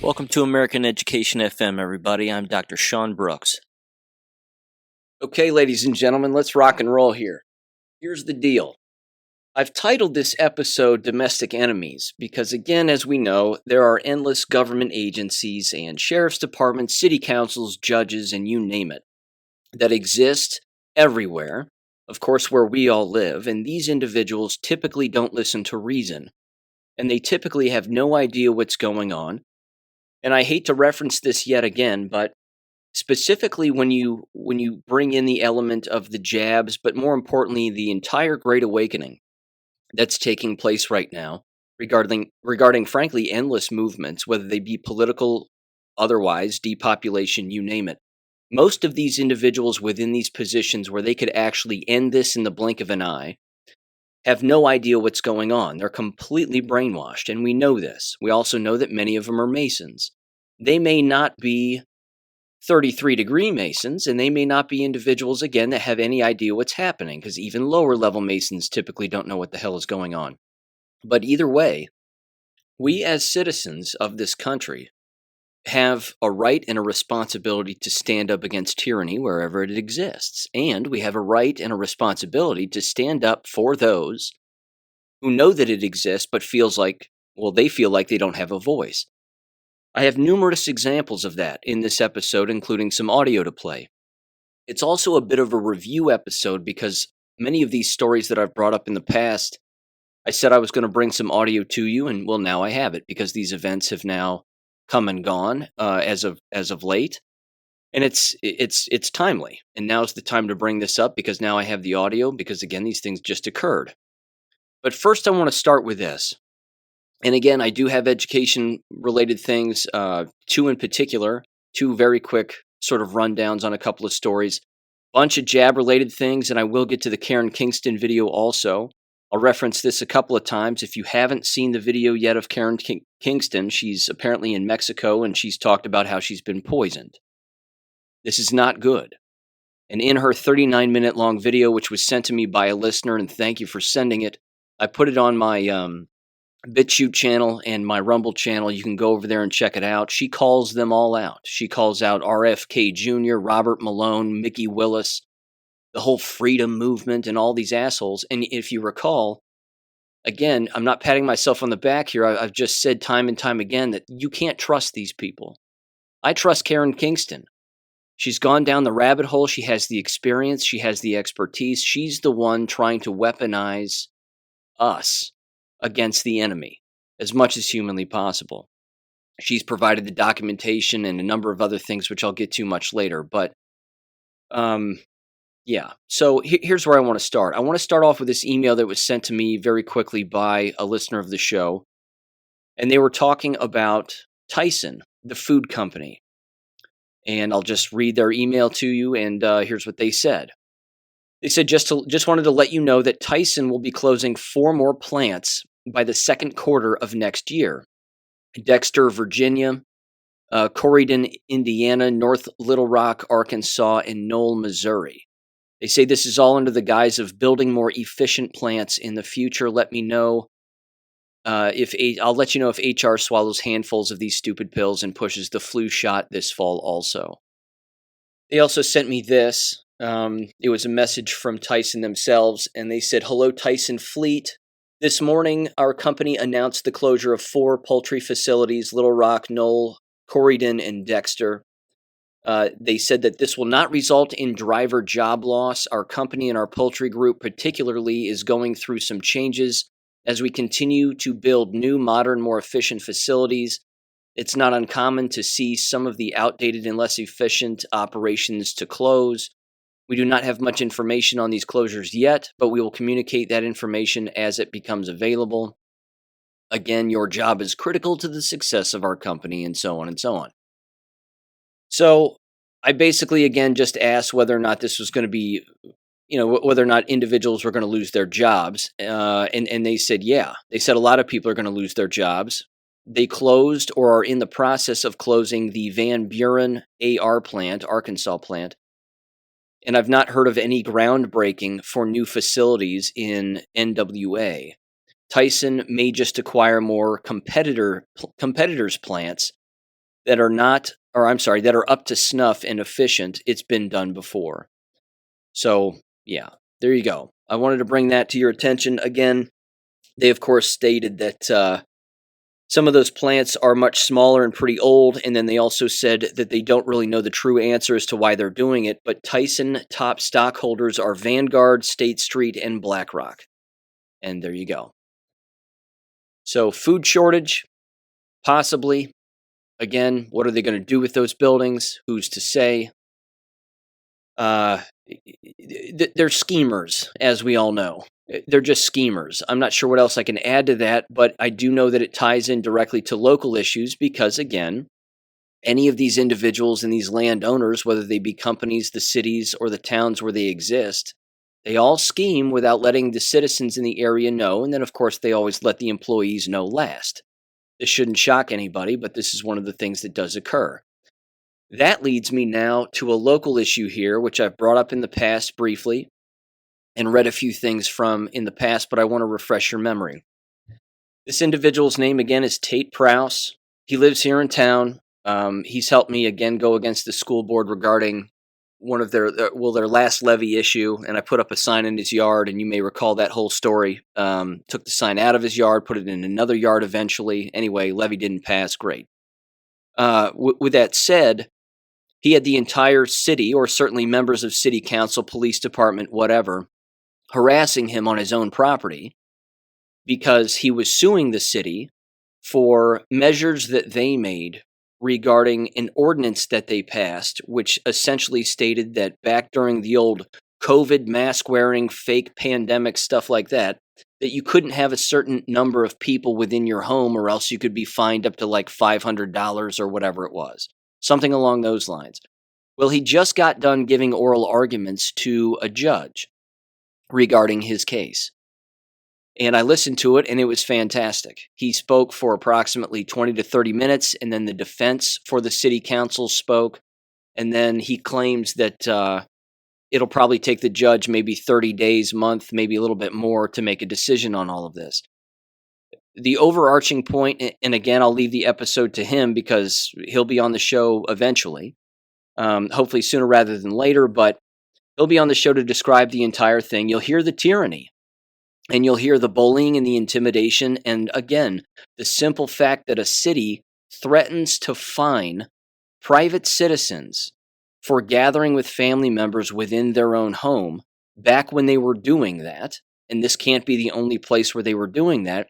Welcome to American Education FM, everybody. I'm Dr. Sean Brooks. Okay, ladies and gentlemen, let's rock and roll here. Here's the deal. I've titled this episode Domestic Enemies because, again, as we know, there are endless government agencies and sheriff's departments, city councils, judges, and you name it, that exist everywhere, of course, where we all live, and these individuals typically don't listen to reason, and they typically have no idea what's going on. And I hate to reference this yet again, but specifically when you bring in the element of the jabs, but more importantly, the entire Great Awakening that's taking place right now, regarding frankly endless movements, whether they be political, otherwise, depopulation, you name it. Most of these individuals within these positions where they could actually end this in the blink of an eye have no idea what's going on. They're completely brainwashed, and we know this. We also know that many of them are Masons. They may not be 33-degree Masons, and they may not be individuals, again, that have any idea what's happening, because even lower-level Masons typically don't know what the hell is going on. But either way, we as citizens of this country have a right and a responsibility to stand up against tyranny wherever it exists. And we have a right and a responsibility to stand up for those who know that it exists but they feel like they don't have a voice. I have numerous examples of that in this episode, including some audio to play. It's also a bit of a review episode because many of these stories that I've brought up in the past, I said I was going to bring some audio to you, and well, now I have it because these events have now come and gone as of late, and it's timely. And now's the time to bring this up because now I have the audio because again these things just occurred. But first, I want to start with this. And again, I do have education-related things, two in particular, two very quick sort of rundowns on a couple of stories, bunch of jab-related things, and I will get to the Karen Kingston video also. I'll reference this a couple of times. If you haven't seen the video yet of Karen Kingston, she's apparently in Mexico, and she's talked about how she's been poisoned. This is not good. And in her 39-minute long video, which was sent to me by a listener, and thank you for sending it, I put it on my BitChute channel and my Rumble channel. You can go over there and check it out. She calls them all out. She calls out RFK Jr., Robert Malone, Mickey Willis, the whole freedom movement, and all these assholes. And if you recall, again, I'm not patting myself on the back here. I've just said time and time again that you can't trust these people. I trust Karen Kingston. She's gone down the rabbit hole. She has the experience. She has the expertise. She's the one trying to weaponize us against the enemy as much as humanly possible. She's provided the documentation and a number of other things, which I'll get to much later. But yeah, so here's where I want to start. I want to start off with this email that was sent to me very quickly by a listener of the show. And they were talking about Tyson, the food company. And I'll just read their email to you, and here's what they said. They said, just wanted to let you know that Tyson will be closing 4 more plants by the second quarter of next year. Dexter, Virginia, Corydon, Indiana, North Little Rock, Arkansas, and Knoll, Missouri. They say this is all under the guise of building more efficient plants in the future. Let me know I'll let you know if HR swallows handfuls of these stupid pills and pushes the flu shot this fall also. They also sent me this. It was a message from Tyson themselves, and they said, "Hello, Tyson Fleet. This morning, our company announced the closure of 4 poultry facilities, Little Rock, Knoll, Corydon, and Dexter. They said that this will not result in driver job loss. Our company and our poultry group particularly is going through some changes as we continue to build new, modern, more efficient facilities. It's not uncommon to see some of the outdated and less efficient operations to close. We do not have much information on these closures yet, but we will communicate that information as it becomes available. Again, your job is critical to the success of our company," and so on and so on. So I basically, again, just asked whether or not this was going to be, whether or not individuals were going to lose their jobs. And they said, yeah. They said a lot of people are going to lose their jobs. They closed or are in the process of closing the Van Buren AR plant, Arkansas plant. And I've not heard of any groundbreaking for new facilities in NWA. Tyson may just acquire more competitors' plants that are not, or I'm sorry, that are up to snuff and efficient, it's been done before. So, yeah, there you go. I wanted to bring that to your attention. Again, they, of course, stated that some of those plants are much smaller and pretty old, and then they also said that they don't really know the true answer as to why they're doing it, but Tyson top stockholders are Vanguard, State Street, and BlackRock. And there you go. So, food shortage, possibly. Again, what are they going to do with those buildings? Who's to say? Uh, they're schemers, as we all know. They're just schemers. I'm not sure what else I can add to that, but I do know that it ties in directly to local issues because, again, any of these individuals and these landowners, whether they be companies, the cities, or the towns where they exist, they all scheme without letting the citizens in the area know. And then, of course, they always let the employees know last. This shouldn't shock anybody, but this is one of the things that does occur. That leads me now to a local issue here, which I've brought up in the past briefly and read a few things from in the past, but I want to refresh your memory. This individual's name, again, is Tate Prowse. He lives here in town. He's helped me, again, go against the school board regarding one of their last levy issue, and I put up a sign in his yard, and you may recall that whole story. Took the sign out of his yard, put it in another yard eventually. Anyway, levy didn't pass. Great. With that said, he had the entire city, or certainly members of city council, police department, whatever, harassing him on his own property because he was suing the city for measures that they made regarding an ordinance that they passed, which essentially stated that back during the old COVID mask wearing, fake pandemic stuff like that, that you couldn't have a certain number of people within your home or else you could be fined up to like $500 or whatever it was. Something along those lines. Well, he just got done giving oral arguments to a judge regarding his case. And I listened to it, and it was fantastic. He spoke for approximately 20 to 30 minutes, and then the defense for the city council spoke. And then he claims that it'll probably take the judge maybe 30 days, month, maybe a little bit more to make a decision on all of this. The overarching point, and again, I'll leave the episode to him because he'll be on the show eventually, hopefully sooner rather than later, but he'll be on the show to describe the entire thing. You'll hear the tyranny, and you'll hear the bullying and the intimidation, and again, the simple fact that a city threatens to fine private citizens for gathering with family members within their own home back when they were doing that, and this can't be the only place where they were doing that.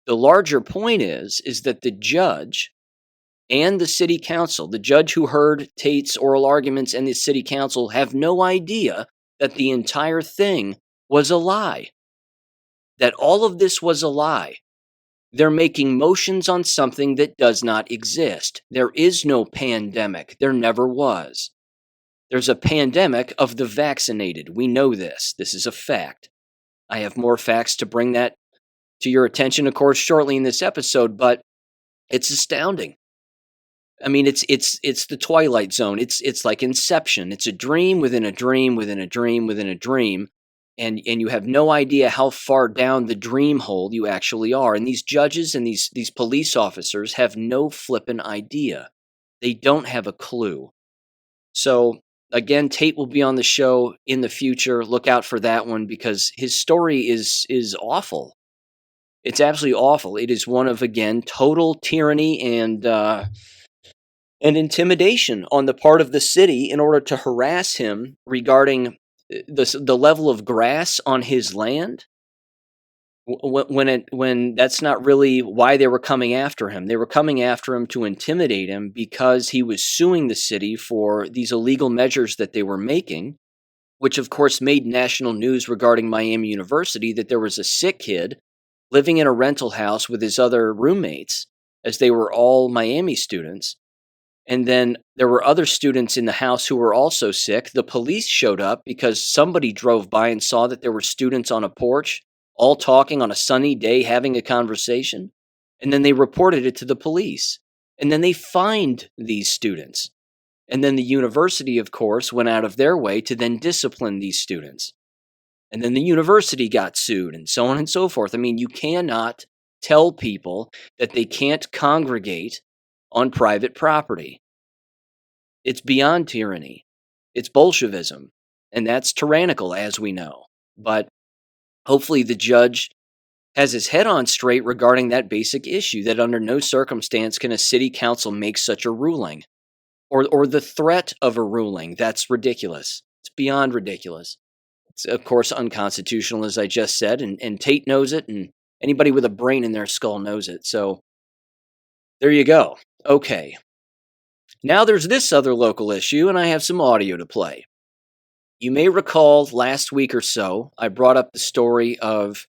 The larger point is that the judge and the city council, the judge who heard Tate's oral arguments and the city council, have no idea that the entire thing was a lie. That all of this was a lie. They're making motions on something that does not exist. There is no pandemic. There never was. There's a pandemic of the vaccinated. We know this. This is a fact. I have more facts to bring that to your attention, of course, shortly in this episode, but it's astounding. I mean, it's the Twilight Zone. It's like Inception. It's a dream within a dream within a dream within a dream, and you have no idea how far down the dream hole you actually are. And these judges and these police officers have no flippin' idea. They don't have a clue. So again, Tate will be on the show in the future. Look out for that one because his story is awful. It's absolutely awful. It is one of, again, total tyranny and intimidation on the part of the city in order to harass him regarding the level of grass on his land. When that's not really why they were coming after him. They were coming after him to intimidate him because he was suing the city for these illegal measures that they were making, which of course made national news regarding Miami University, that there was a sick kid living in a rental house with his other roommates, as they were all Miami students. And then there were other students in the house who were also sick. The police showed up because somebody drove by and saw that there were students on a porch, all talking on a sunny day, having a conversation. And then they reported it to the police. And then they fined these students. And then the university, of course, went out of their way to then discipline these students. And then the university got sued and so on and so forth. I mean, you cannot tell people that they can't congregate on private property. It's beyond tyranny. It's Bolshevism. And that's tyrannical, as we know. But hopefully the judge has his head on straight regarding that basic issue, that under no circumstance can a city council make such a ruling, or the threat of a ruling. That's ridiculous. It's beyond ridiculous. It's, of course, unconstitutional, as I just said, and Tate knows it, and anybody with a brain in their skull knows it. So there you go. Okay. Now there's this other local issue, and I have some audio to play. You may recall last week or so, I brought up the story of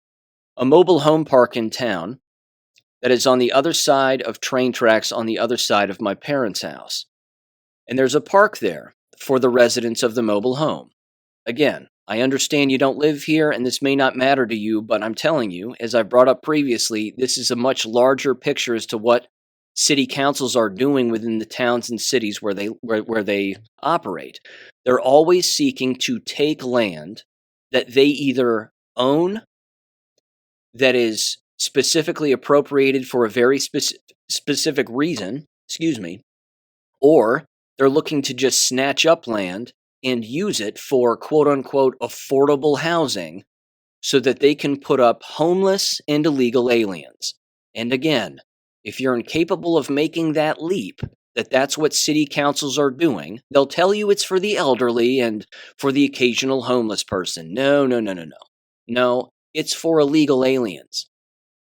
a mobile home park in town that is on the other side of train tracks on the other side of my parents' house. And there's a park there for the residents of the mobile home. Again, I understand you don't live here and this may not matter to you, but I'm telling you, as I brought up previously, this is a much larger picture as to what city councils are doing within the towns and cities where they operate. They're always seeking to take land that they either own, that is specifically appropriated for a very specific reason, or they're looking to just snatch up land and use it for quote-unquote affordable housing so that they can put up homeless and illegal aliens. And again, if you're incapable of making that leap, that's what city councils are doing, they'll tell you it's for the elderly and for the occasional homeless person. No. No, it's for illegal aliens.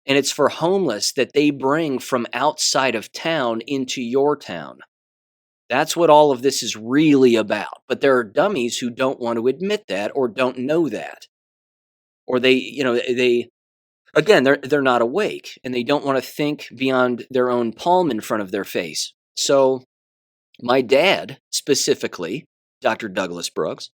And it's for homeless that they bring from outside of town into your town. That's what all of this is really about. But there are dummies who don't want to admit that or don't know that. Or they're not awake and they don't want to think beyond their own palm in front of their face. So my dad, specifically, Dr. Douglas Brooks,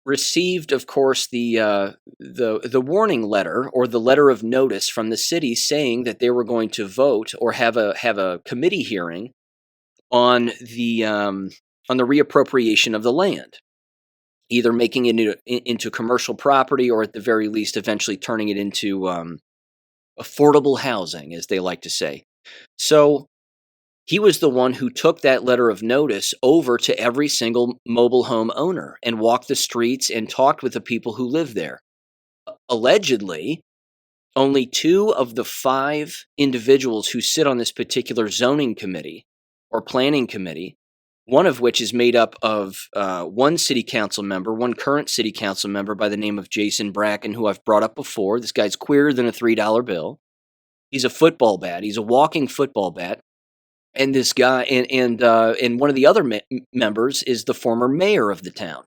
received, of course, the warning letter or the letter of notice from the city saying that they were going to vote or have a committee hearing on the reappropriation of the land, either making it into commercial property or at the very least eventually turning it into affordable housing, as they like to say. So he was the one who took that letter of notice over to every single mobile home owner and walked the streets and talked with the people who live there. Allegedly, only 2 of the 5 individuals who sit on this particular zoning committee or planning committee, one of which is made up of one current city council member by the name of Jason Bracken, who I've brought up before. This guy's queerer than a $3 bill. He's a football bat. He's a walking football bat. And this guy, and one of the other members is the former mayor of the town.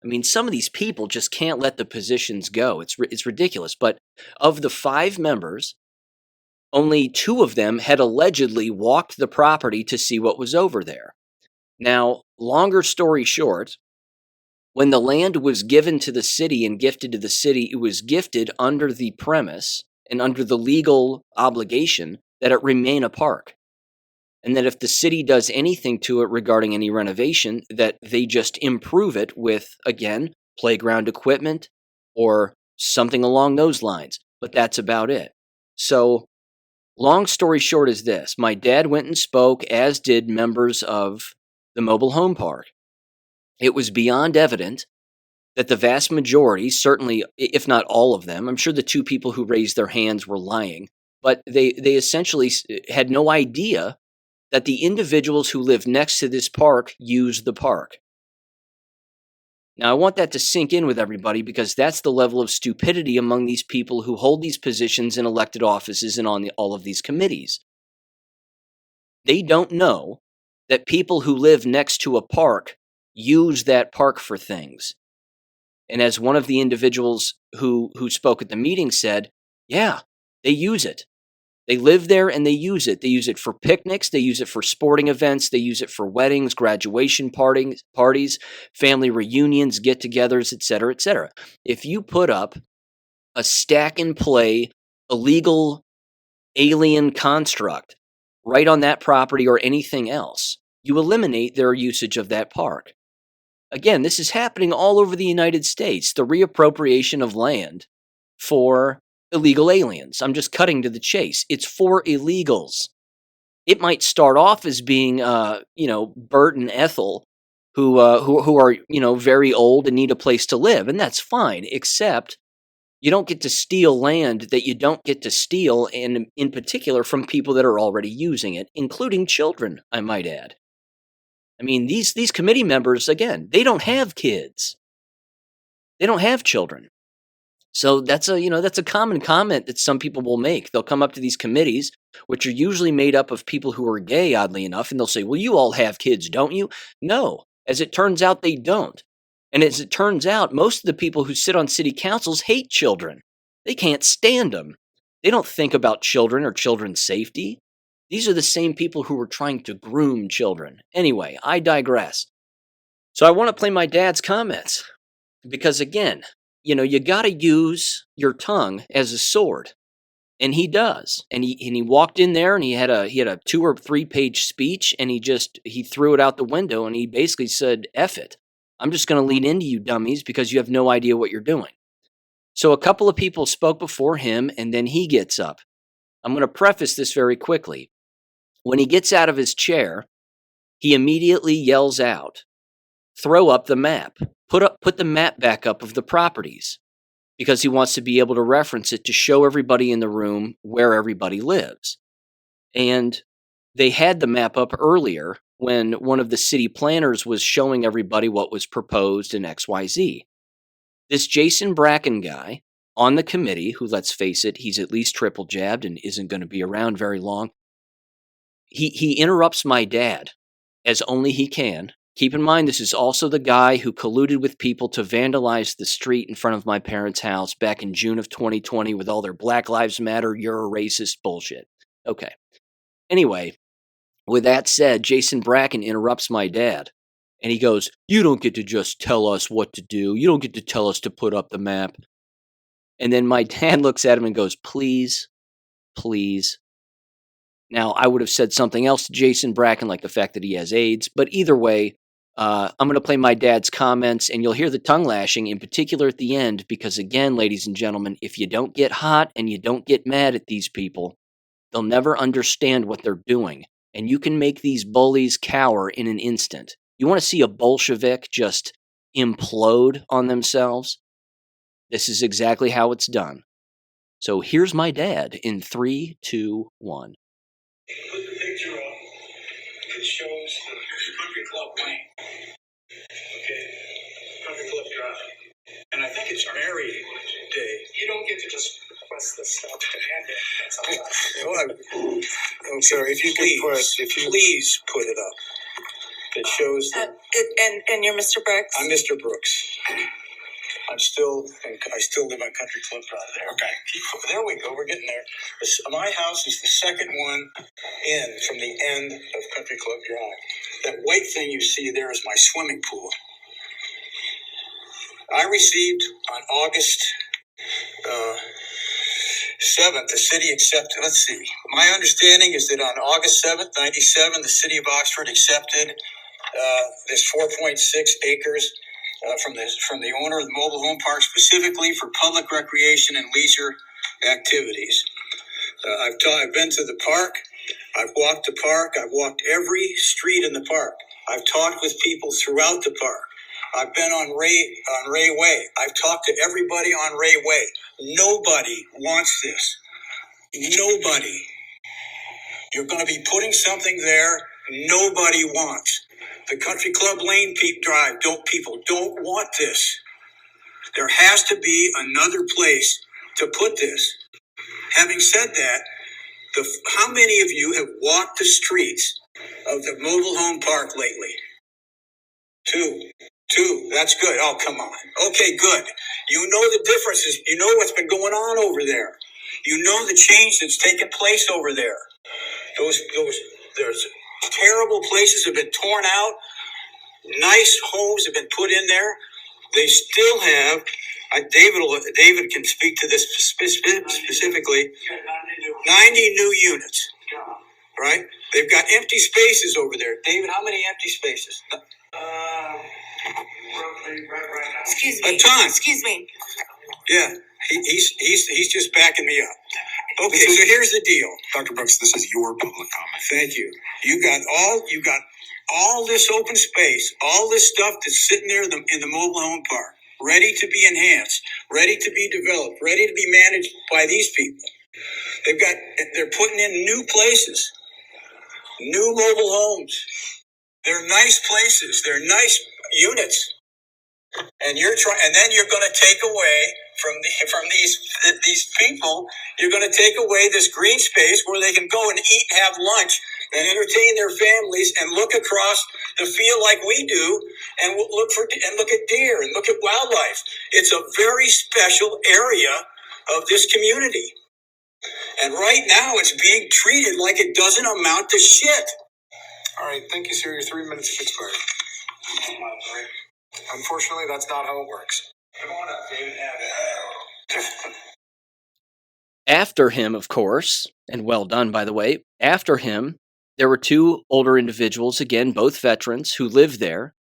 I mean, some of these people just can't let the positions go. It's ridiculous. But of the 5 members, only 2 of them had allegedly walked the property to see what was over there. Now, longer story short, when the land was given to the city and gifted to the city, it was gifted under the premise and under the legal obligation that it remain a park. And that if the city does anything to it regarding any renovation, that they just improve it with, again, playground equipment or something along those lines. But that's about it. So, long story short is this. My dad went and spoke, as did members of the mobile home park. It was beyond evident that the vast majority, certainly, if not all of them, I'm sure the 2 people who raised their hands were lying, but they essentially had no idea that the individuals who live next to this park use the park. Now, I want that to sink in with everybody because that's the level of stupidity among these people who hold these positions in elected offices and on all of these committees. They don't know that people who live next to a park use that park for things. And as one of the individuals who spoke at the meeting said, yeah, they use it. They live there and they use it. They use it for picnics. They use it for sporting events. They use it for weddings, graduation parties, family reunions, get-togethers, etc., etc. If you put up a stack and play illegal alien construct right on that property or anything else, you eliminate their usage of that park. Again, this is happening all over the United States, the reappropriation of land for illegal aliens. I'm just cutting to the chase. It's for illegals. It might start off as being, Bert and Ethel, who are, very old and need a place to live, and that's fine, except you don't get to steal land that you don't get to steal, and in particular from people that are already using it, including children, I might add. I mean, these committee members, again, they don't have kids. They don't have children. So that's a common comment that some people will make. They'll come up to these committees, which are usually made up of people who are gay, oddly enough, and they'll say, "Well, you all have kids, don't you?" No, as it turns out, they don't. And as it turns out, most of the people who sit on city councils hate children. They can't stand them. They don't think about children or children's safety. These are the same people who are trying to groom children. Anyway, I digress. So I want to play my dad's comments because, again, you got to use your tongue as a sword, and he does. And he walked in there, and he had a 2 or 3 page speech, and he threw it out the window, and he basically said, "F it. I'm just going to lean into you dummies because you have no idea what you're doing." So a couple of people spoke before him, and then he gets up. I'm going to preface this very quickly. When he gets out of his chair, he immediately yells out, "Throw up the map. Put the map back up of the properties," because he wants to be able to reference it to show everybody in the room where everybody lives. And they had the map up earlier when one of the city planners was showing everybody what was proposed in XYZ. This Jason Bracken guy on the committee, who, let's face it, he's at least triple jabbed and isn't going to be around very long, he interrupts my dad as only he can. Keep in mind, this is also the guy who colluded with people to vandalize the street in front of my parents' house back in June of 2020 with all their Black Lives Matter, you're a racist bullshit. Okay. Anyway, with that said, Jason Bracken interrupts my dad, and he goes, "You don't get to just tell us what to do. You don't get to tell us to put up the map." And then my dad looks at him and goes, "Please, please." Now, I would have said something else to Jason Bracken, like the fact that he has AIDS, but either way, I'm going to play my dad's comments, and you'll hear the tongue lashing, in particular at the end, because again, ladies and gentlemen, if you don't get hot and you don't get mad at these people, they'll never understand what they're doing, and you can make these bullies cower in an instant. You want to see a Bolshevik just implode on themselves? This is exactly how it's done. So here's my dad in 3, 2, 1. Put the picture up. It shows the Country Club Lane. Okay, Country Club Drive. And I think it's Mary Day. You don't get to just press the stuff and hand it. That's all. I'm sorry. If you please put it up. It shows that. And you're Mr. Brooks. I'm Mr. Brooks. I still live on Country Club Drive there. Okay. There we go. We're getting there. My house is the second one in from the end of Country Club Drive. That white thing you see there is my swimming pool. I received on August 7th, the city accepted, let's see. My understanding is that on August 7th, 97, the city of Oxford accepted this 4.6 acres from the owner of the mobile home park specifically for public recreation and leisure activities. I've been to the park. I've walked the park. I've walked every street in the park. I've talked with people throughout the park. I've been on Ray Way. I've talked to everybody on Ray Way. Nobody wants this. Nobody. You're going to be putting something there nobody wants. The Country Club Lane Drive, people don't want this. There has to be another place to put this. Having said that, how many of you have walked the streets of the mobile home park lately? Two. That's good. Oh, come on. Okay, good. You know the differences. You know what's been going on over there. You know the change that's taken place over there. There's terrible places have been torn out. Nice homes have been put in there. They still have. David can speak to this specifically. 90 new units. Right? They've got empty spaces over there. David, how many empty spaces? Roughly right now. Excuse me. A ton. Excuse me. Yeah, he's just backing me up. Okay, so here's the deal. Dr. Brooks, this is your public comment. Thank you. You got all this open space, all this stuff that's sitting there in the mobile home park, ready to be enhanced, ready to be developed, ready to be managed by these people. They're putting in new places, new mobile homes. They're nice places. They're nice units. And then you're going to take away from these people. You're going to take away this green space where they can go and eat and have lunch and entertain their families and look across the field like we do and look at deer and look at wildlife. It's a very special area of this community, and right now it's being treated like it doesn't amount to shit. All right, thank you, sir. Your 3 minutes have expired. Unfortunately, that's not how it works. Come on up, David. After him, of course, and well done, by the way, after him, there were two older individuals, again, both veterans, who lived there,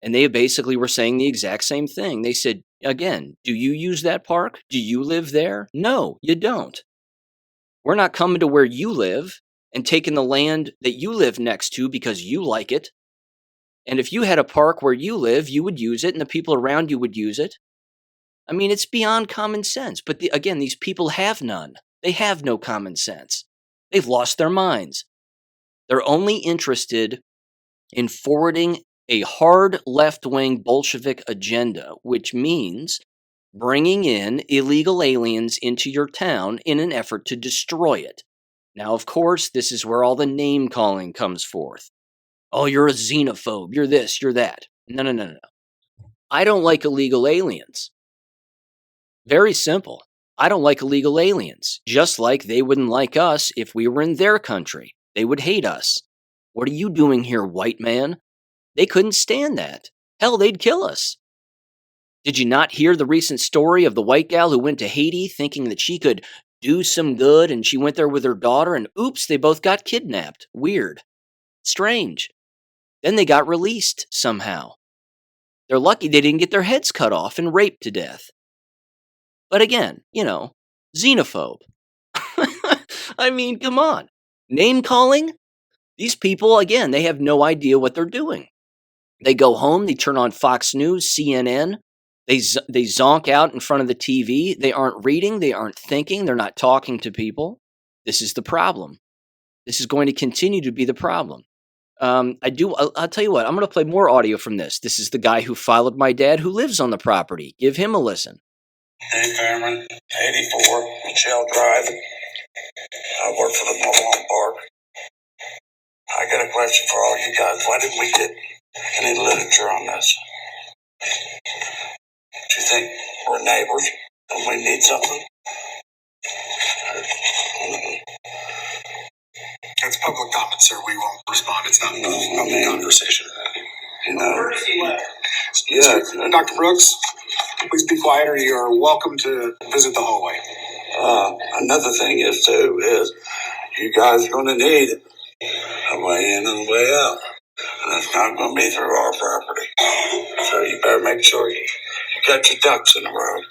and they basically were saying the exact same thing. They said, again, do you use that park? Do you live there? No, you don't. We're not coming to where you live and taking the land that you live next to because you like it. And if you had a park where you live, you would use it, and the people around you would use it. I mean, it's beyond common sense. But again, these people have none. They have no common sense. They've lost their minds. They're only interested in forwarding a hard left-wing Bolshevik agenda, which means bringing in illegal aliens into your town in an effort to destroy it. Now, of course, this is where all the name-calling comes forth. Oh, you're a xenophobe. You're this, you're that. No. I don't like illegal aliens. Very simple. I don't like illegal aliens, just like they wouldn't like us if we were in their country. They would hate us. What are you doing here, white man? They couldn't stand that. Hell, they'd kill us. Did you not hear the recent story of the white gal who went to Haiti thinking that she could do some good, and she went there with her daughter, and oops, they both got kidnapped? Weird. Strange. Then they got released somehow. They're lucky they didn't get their heads cut off and raped to death. But again, xenophobe. I mean, come on. Name calling? These people, again, they have no idea what they're doing. They go home, they turn on Fox News, CNN, they zonk out in front of the TV. They aren't reading, they aren't thinking, they're not talking to people. This is the problem. This is going to continue to be the problem. I'll tell you what, I'm going to play more audio from this. This is the guy who followed my dad who lives on the property. Give him a listen. Dave Cameron, 84, Michelle Drive. I work for the mobile home park. I got a question for all you guys. Why didn't we get any literature on this? Do you think we're neighbors and we need something? That's public comment, sir. We won't respond. It's not a public conversation. Yeah, Dr. Brooks, please be quiet, or you're welcome to visit the hallway. Another thing is you guys are going to need a way in and a way out, and it's not going to be through our property. So you better make sure you got your ducks in a row,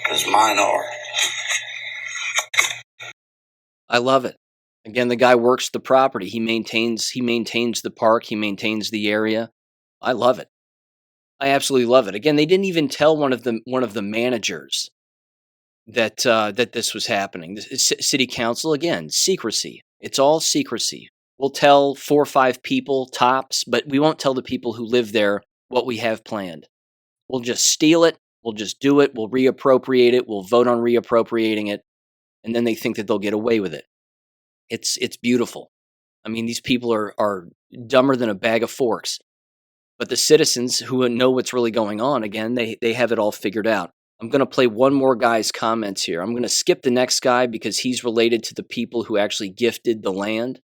because mine are. I love it. Again, the guy works the property. He maintains the park. He maintains the area. I love it. I absolutely love it. Again, they didn't even tell one of the managers that this was happening. The city council, again, secrecy. It's all secrecy. We'll tell 4 or 5 people tops, but we won't tell the people who live there what we have planned. We'll just steal it. We'll just do it. We'll reappropriate it. We'll vote on reappropriating it, and then they think that they'll get away with it. It's beautiful. I mean, these people are dumber than a bag of forks. But the citizens who know what's really going on, again, they have it all figured out. I'm going to play one more guy's comments here. I'm going to skip the next guy because he's related to the people who actually gifted the land.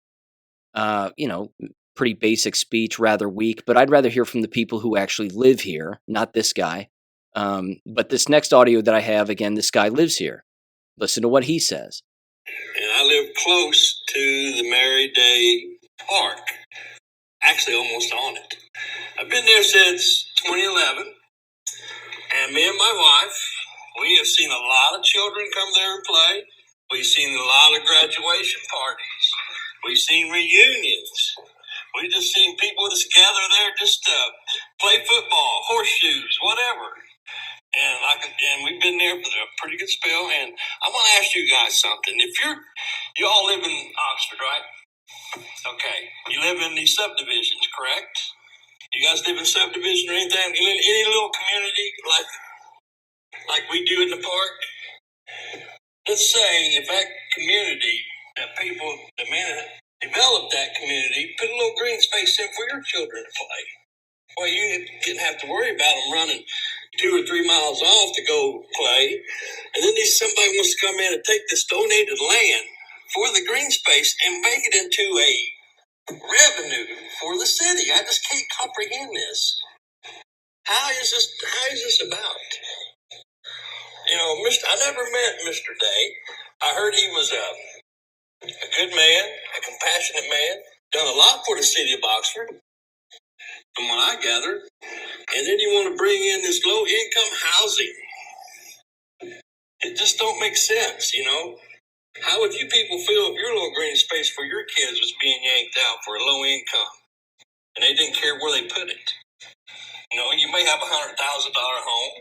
Pretty basic speech, rather weak, but I'd rather hear from the people who actually live here, not this guy. But this next audio that I have, again, this guy lives here. Listen to what he says. And I live close to the Mary Day Park, actually almost on it. I've been there since 2011, and me and my wife, we have seen a lot of children come there and play. We've seen a lot of graduation parties. We've seen reunions. We've just seen people just gather there just to play football, horseshoes, whatever. And we've been there for a pretty good spell. And I want to ask you guys something. If you all live in Oxford, right? Okay. You live in these subdivisions, correct? You guys live in subdivision or anything? You live in any little community like we do in the park? Let's say if that community, that people, the man developed that community, put a little green space in for your children to play. Well, you didn't have to worry about them running 2 or 3 miles off to go play. And then somebody wants to come in and take this donated land for the green space and make it into a revenue for the city. I just can't comprehend this. How is this about? I never met Mr. Day. I heard he was a good man, a compassionate man, done a lot for the city of Oxford, from what I gathered. And then you want to bring in this low-income housing. It just don't make sense, How would you people feel if your little green space for your kids was being yanked out for a low income and they didn't care where they put it? You may have $100,000 home.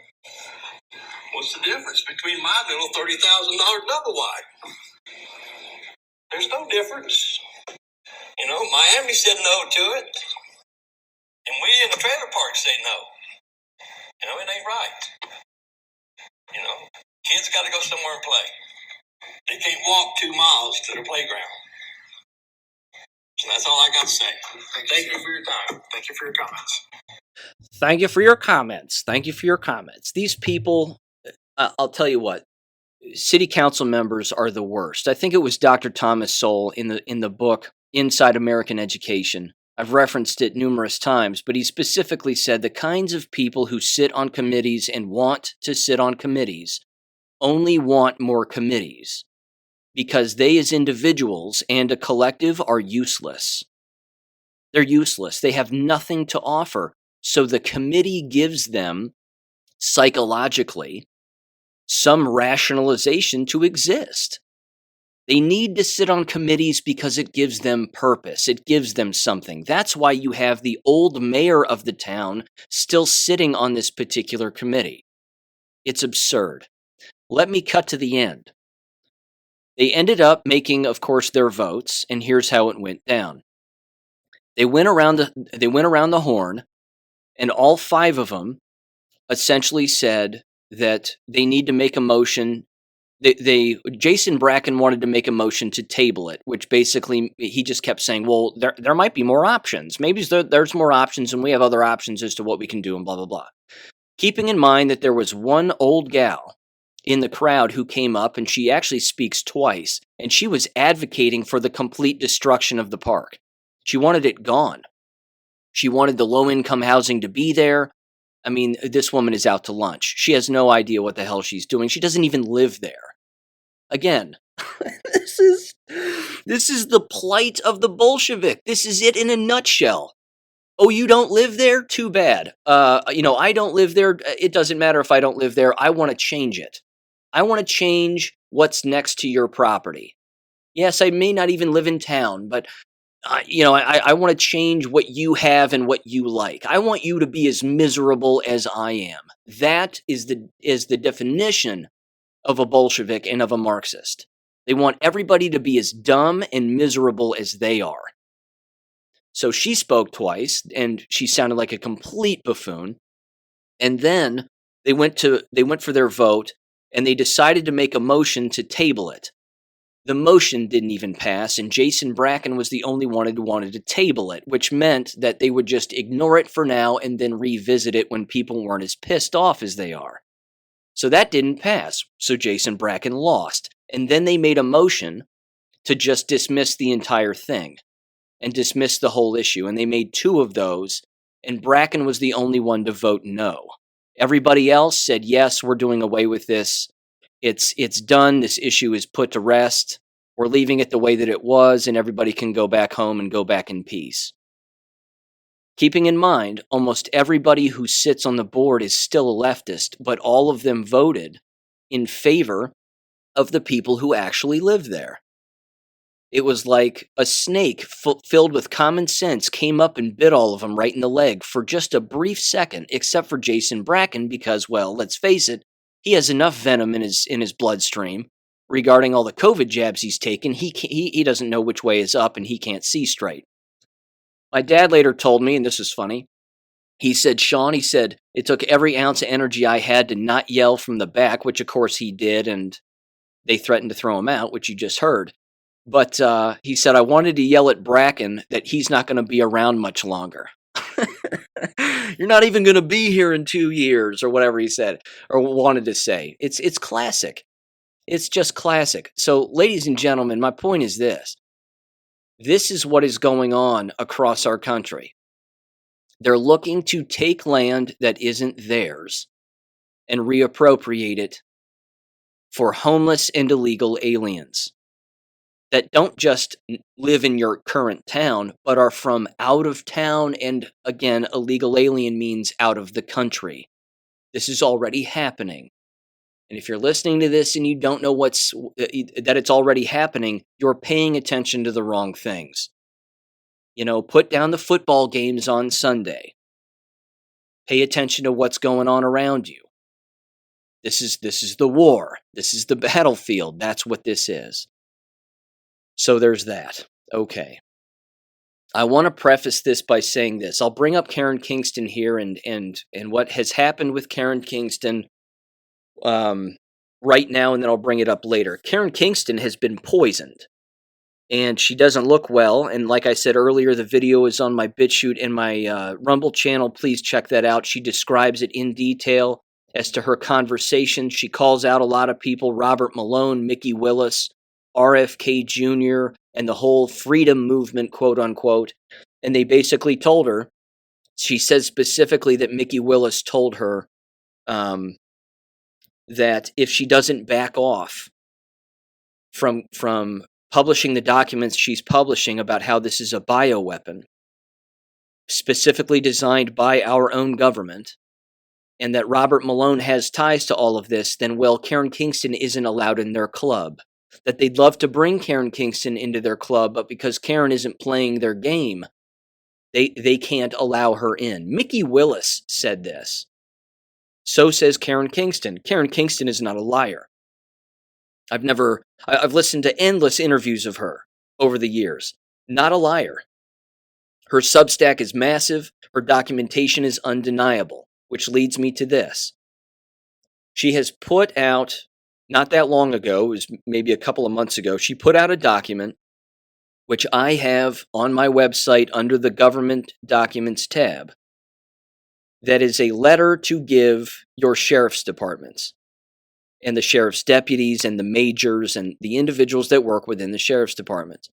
What's the difference between my little $30,000 double wide? There's no difference. Miami said no to it, and we in the trailer park say no. It ain't right. Kids got to go somewhere and play. They can't walk 2 miles to the playground. So that's all I got to say. Thank you for your time. Thank you for your comments. Thank you for your comments. Thank you for your comments. These people, I'll tell you what, city council members are the worst. I think it was Dr. Thomas Sowell in the book Inside American Education. I've referenced it numerous times, but he specifically said the kinds of people who sit on committees and want to sit on committees only want more committees because they as individuals and a collective are useless. They're useless. They have nothing to offer. So the committee gives them psychologically some rationalization to exist. They need to sit on committees because it gives them purpose. It gives them something. That's why you have the old mayor of the town still sitting on this particular committee. It's absurd. Let me cut to the end. They ended up making, of course, their votes, and here's how it went down. They went around the horn, and all 5 of them essentially said that they need to make a motion. Jason Bracken wanted to make a motion to table it, which basically he just kept saying, well, there might be more options. Maybe there's more options and we have other options as to what we can do and blah, blah, blah. Keeping in mind that there was one old gal in the crowd who came up, and she actually speaks twice, and she was advocating for the complete destruction of the park. She wanted it gone. She wanted the low-income housing to be there. I mean, this woman is out to lunch. She has no idea what the hell she's doing. She doesn't even live there. Again, this is the plight of the Bolshevik. This is it in a nutshell. Oh, you don't live there? Too bad. I don't live there. It doesn't matter if I don't live there. I want to change it. I want to change what's next to your property. Yes, I may not even live in town, but I want to change what you have and what you like. I want you to be as miserable as I am. That is the definition of a Bolshevik and of a Marxist. They want everybody to be as dumb and miserable as they are. So she spoke twice, and she sounded like a complete buffoon. And then they went for their vote, and they decided to make a motion to table it. The motion didn't even pass, and Jason Bracken was the only one who wanted to table it, which meant that they would just ignore it for now and then revisit it when people weren't as pissed off as they are. So that didn't pass, so Jason Bracken lost. And then they made a motion to just dismiss the entire thing and dismiss the whole issue, and they made 2 of those, and Bracken was the only one to vote no. Everybody else said, yes, we're doing away with this. It's done. This issue is put to rest. We're leaving it the way that it was, and everybody can go back home and go back in peace. Keeping in mind, almost everybody who sits on the board is still a leftist, but all of them voted in favor of the people who actually live there. It was like a snake filled with common sense came up and bit all of them right in the leg for just a brief second, except for Jason Bracken, because, well, let's face it, he has enough venom in his bloodstream regarding all the COVID jabs he's taken. He doesn't know which way is up, and he can't see straight. My dad later told me, and this is funny, he said, Sean, he said, it took every ounce of energy I had to not yell from the back, which of course he did, and they threatened to throw him out, which you just heard. But he said, I wanted to yell at Bracken that he's not going to be around much longer. You're not even going to be here in 2 years, or whatever he said, or wanted to say. It's classic. It's just classic. So, ladies and gentlemen, my point is this. This is what is going on across our country. They're looking to take land that isn't theirs and reappropriate it for homeless and illegal aliens that don't just live in your current town, but are from out of town. And again, illegal alien means out of the country. This is already happening. And if you're listening to this and you don't know that it's already happening, you're paying attention to the wrong things. Put down the football games on Sunday. Pay attention to what's going on around you. This is the war. This is the battlefield. That's what this is. So there's that. Okay. I want to preface this by saying this. I'll bring up Karen Kingston here and what has happened with Karen Kingston right now, and then I'll bring it up later. Karen Kingston has been poisoned, and she doesn't look well. And like I said earlier, the video is on my BitChute and my Rumble channel. Please check that out. She describes it in detail as to her conversation. She calls out a lot of people, Robert Malone, Mickey Willis, RFK Jr., and the whole freedom movement, quote unquote. And they basically told her, she says specifically that Mickey Willis told her that if she doesn't back off from publishing the documents she's publishing about how this is a bioweapon, specifically designed by our own government, and that Robert Malone has ties to all of this, then, well, Karen Kingston isn't allowed in their club. That they'd love to bring Karen Kingston into their club, but because Karen isn't playing their game, they can't allow her in. Mickey Willis said this. So says Karen Kingston. Karen Kingston is not a liar. I've listened to endless interviews of her over the years. Not a liar. Her Substack is massive. Her documentation is undeniable, which leads me to this. She has put out, not that long ago, it was maybe a couple of months ago, she put out a document, which I have on my website under the Government Documents tab, that is a letter to give your sheriff's departments and the sheriff's deputies and the majors and the individuals that work within the sheriff's department.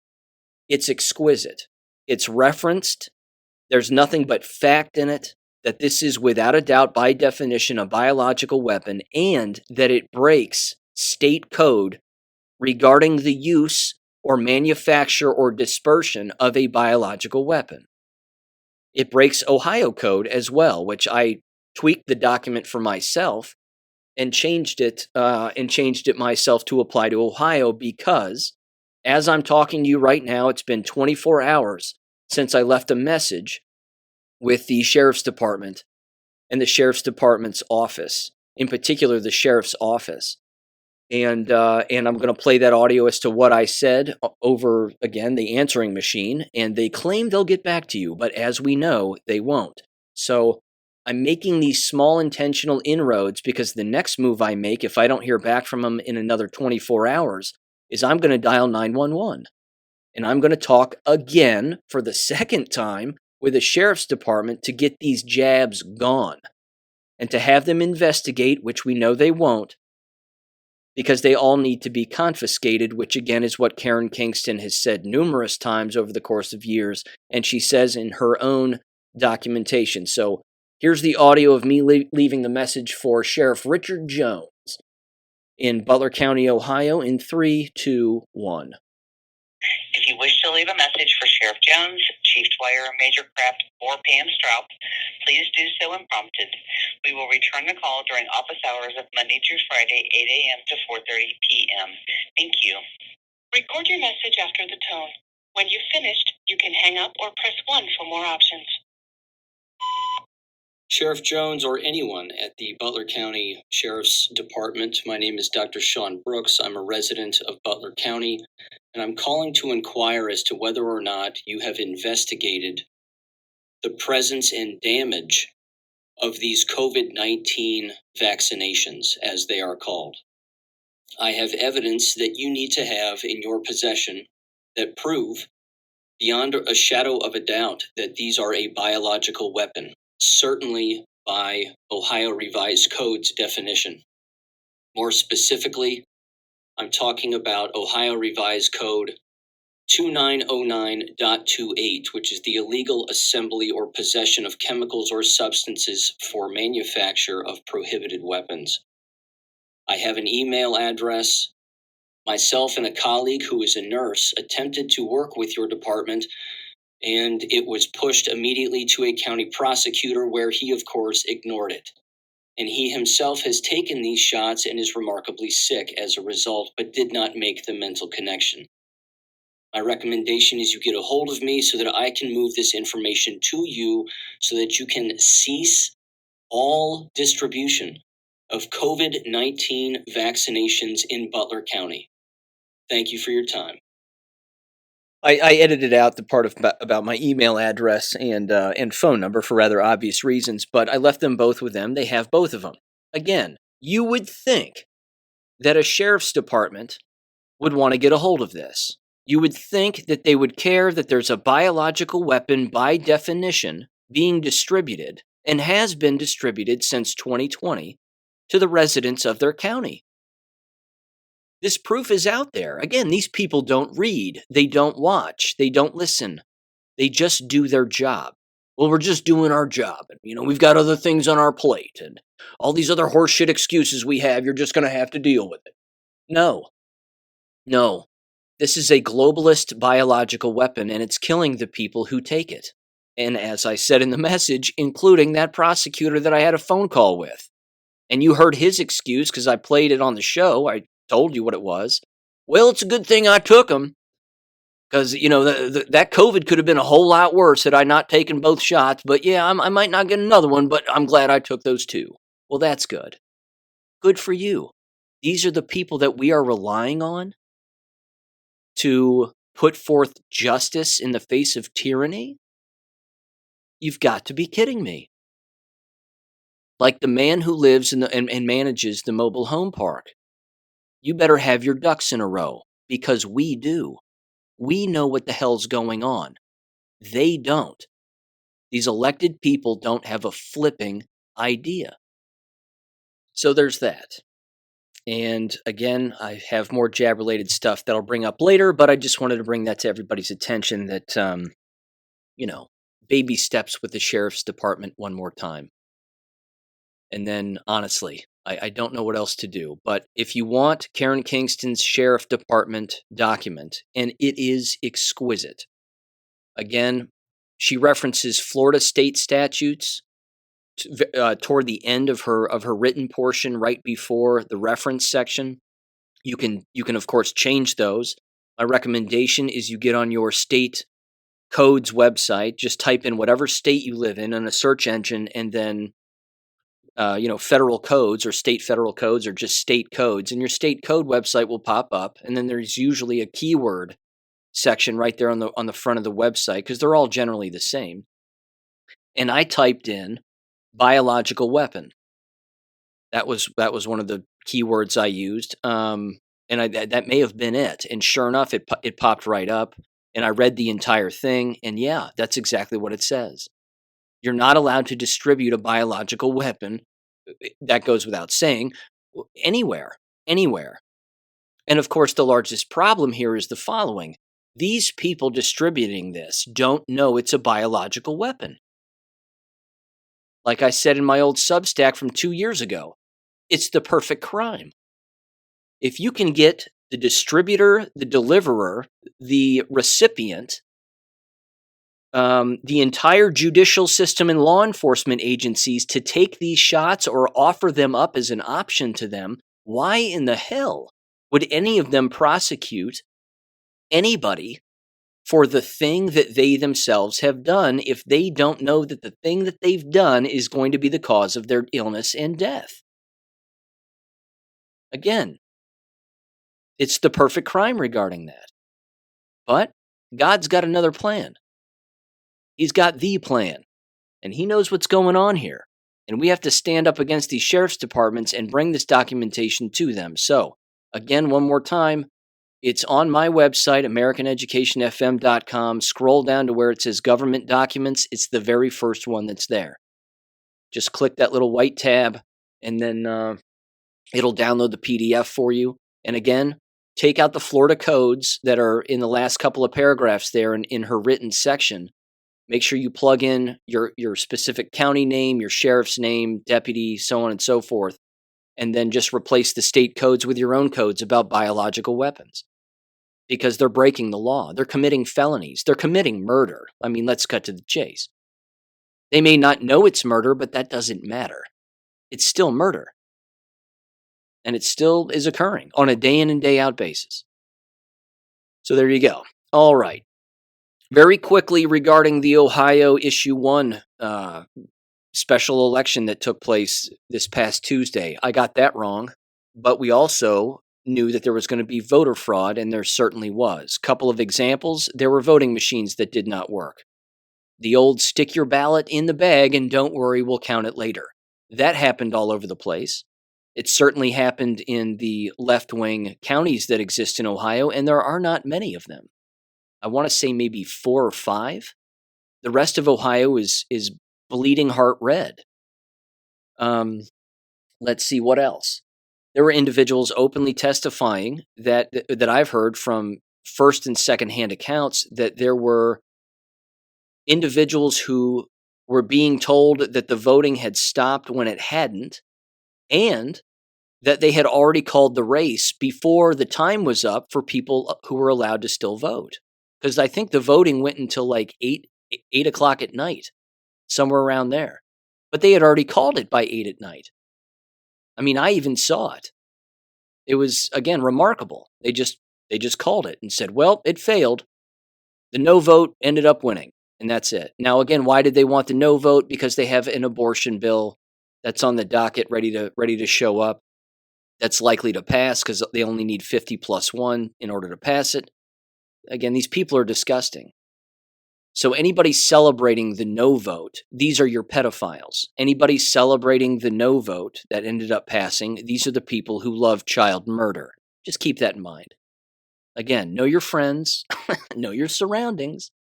It's exquisite. It's referenced. There's nothing but fact in it that this is without a doubt, by definition, a biological weapon, and that it breaks state code regarding the use or manufacture or dispersion of a biological weapon. It breaks Ohio code as well, which I tweaked the document for myself and changed it myself to apply to Ohio, because as I'm talking to you right now, it's been 24 hours since I left a message with the sheriff's department and the sheriff's department's office, in particular the sheriff's office. And I'm going to play that audio as to what I said over, again, the answering machine. And they claim they'll get back to you, but as we know, they won't. So I'm making these small intentional inroads, because the next move I make, if I don't hear back from them in another 24 hours, is I'm going to dial 911. And I'm going to talk again for the second time with the sheriff's department to get these jabs gone and to have them investigate, which we know they won't, because they all need to be confiscated, which again is what Karen Kingston has said numerous times over the course of years, and she says in her own documentation. So here's the audio of me leaving the message for Sheriff Richard Jones in Butler County, Ohio, in 3, 2, 1. If you wish to leave a message for Sheriff Jones, Chief Dwyer, Major Kraft, or Pam Straub, please do so when prompted. We will return the call during office hours of Monday through Friday, 8 a.m. to 4:30 p.m. Thank you. Record your message after the tone. When you've finished, you can hang up or press 1 for more options. Sheriff Jones or anyone at the Butler County Sheriff's Department, my name is Dr. Sean Brooks. I'm a resident of Butler County, and I'm calling to inquire as to whether or not you have investigated the presence and damage of these COVID-19 vaccinations, as they are called. I have evidence that you need to have in your possession that prove beyond a shadow of a doubt that these are a biological weapon, certainly by Ohio Revised Code's definition. More specifically, I'm talking about Ohio Revised Code 2909.28, which is the illegal assembly or possession of chemicals or substances for manufacture of prohibited weapons. I have an email address. Myself and a colleague who is a nurse attempted to work with your department, and it was pushed immediately to a county prosecutor where he, of course, ignored it. And he himself has taken these shots and is remarkably sick as a result, but did not make the mental connection. My recommendation is you get a hold of me so that I can move this information to you so that you can cease all distribution of COVID-19 vaccinations in Butler County. Thank you for your time. I edited out the part about my email address and phone number for rather obvious reasons, but I left them both with them. They have both of them. Again, you would think that a sheriff's department would want to get a hold of this. You would think that they would care that there's a biological weapon by definition being distributed and has been distributed since 2020 to the residents of their county. This proof is out there. Again, these people don't read, they don't watch, they don't listen. They just do their job. Well, we're just doing our job. And, we've got other things on our plate and all these other horseshit excuses we have. You're just going to have to deal with it. No. This is a globalist biological weapon, and it's killing the people who take it. And as I said in the message, including that prosecutor that I had a phone call with. And you heard his excuse because I played it on the show. I told you what it was. Well, it's a good thing I took them because, that COVID could have been a whole lot worse had I not taken both shots. But yeah, I might not get another one, but I'm glad I took those two. Well, that's good. Good for you. These are the people that we are relying on to put forth justice in the face of tyranny? You've got to be kidding me. Like the man who lives and manages the mobile home park. You better have your ducks in a row, because we do. We know what the hell's going on. They don't. These elected people don't have a flipping idea. So there's that. And again, I have more jab-related stuff that I'll bring up later, but I just wanted to bring that to everybody's attention that, baby steps with the sheriff's department one more time. And then, honestly, I don't know what else to do. But if you want Karen Kingston's sheriff department document, and it is exquisite. Again, she references Florida state statutes toward the end of her written portion, right before the reference section. You can of course change those. My recommendation is you get on your state code's website, just type in whatever state you live in a search engine, and then federal codes or state federal codes or just state codes, and your state code website will pop up, and then there's usually a keyword section right there on the front of the website because they're all generally the same. And I typed in biological weapon. That was one of the keywords I used, and that may have been it. And sure enough, it popped right up, and I read the entire thing, and yeah, that's exactly what it says. You're not allowed to distribute a biological weapon. That goes without saying. Anywhere. And of course, the largest problem here is the following: these people distributing this don't know it's a biological weapon. Like I said in my old Substack from 2 years ago, it's the perfect crime. If you can get the distributor, the deliverer, the recipient, the entire judicial system and law enforcement agencies to take these shots or offer them up as an option to them, why in the hell would any of them prosecute anybody for the thing that they themselves have done if they don't know that the thing that they've done is going to be the cause of their illness and death? Again, it's the perfect crime regarding that. But God's got another plan. He's got the plan, and he knows what's going on here. And we have to stand up against these sheriff's departments and bring this documentation to them. So, again, one more time, it's on my website, AmericanEducationFM.com. Scroll down to where it says government documents. It's the very first one that's there. Just click that little white tab, and then it'll download the PDF for you. And again, take out the Florida codes that are in the last couple of paragraphs there in her written section. Make sure you plug in your specific county name, your sheriff's name, deputy, so on and so forth, and then just replace the state codes with your own codes about biological weapons. Because they're breaking the law. They're committing felonies. They're committing murder. I mean, let's cut to the chase. They may not know it's murder, but that doesn't matter. It's still murder. And it still is occurring on a day in and day out basis. So there you go. All right. Very quickly regarding the Ohio Issue 1 special election that took place this past Tuesday. I got that wrong, but we also knew that there was going to be voter fraud, and there certainly was. Couple of examples, there were voting machines that did not work. The old stick your ballot in the bag and don't worry, we'll count it later. That happened all over the place. It certainly happened in the left-wing counties that exist in Ohio, and there are not many of them. I want to say maybe 4 or 5. The rest of Ohio is bleeding heart red. Let's see what else. There were individuals openly testifying that I've heard from first and second-hand accounts that there were individuals who were being told that the voting had stopped when it hadn't, and that they had already called the race before the time was up for people who were allowed to still vote. Because I think the voting went until like 8 o'clock at night, somewhere around there. But they had already called it by 8 at night. I mean, I even saw it. It was, again, remarkable. They just called it and said, well, it failed. The no vote ended up winning, and that's it. Now, again, why did they want the no vote? Because they have an abortion bill that's on the docket ready to show up. That's likely to pass because they only need 50 plus 1 in order to pass it. Again, these people are disgusting. So anybody celebrating the no vote, these are your pedophiles. Anybody celebrating the no vote that ended up passing, these are the people who love child murder. Just keep that in mind. Again, know your friends, know your surroundings,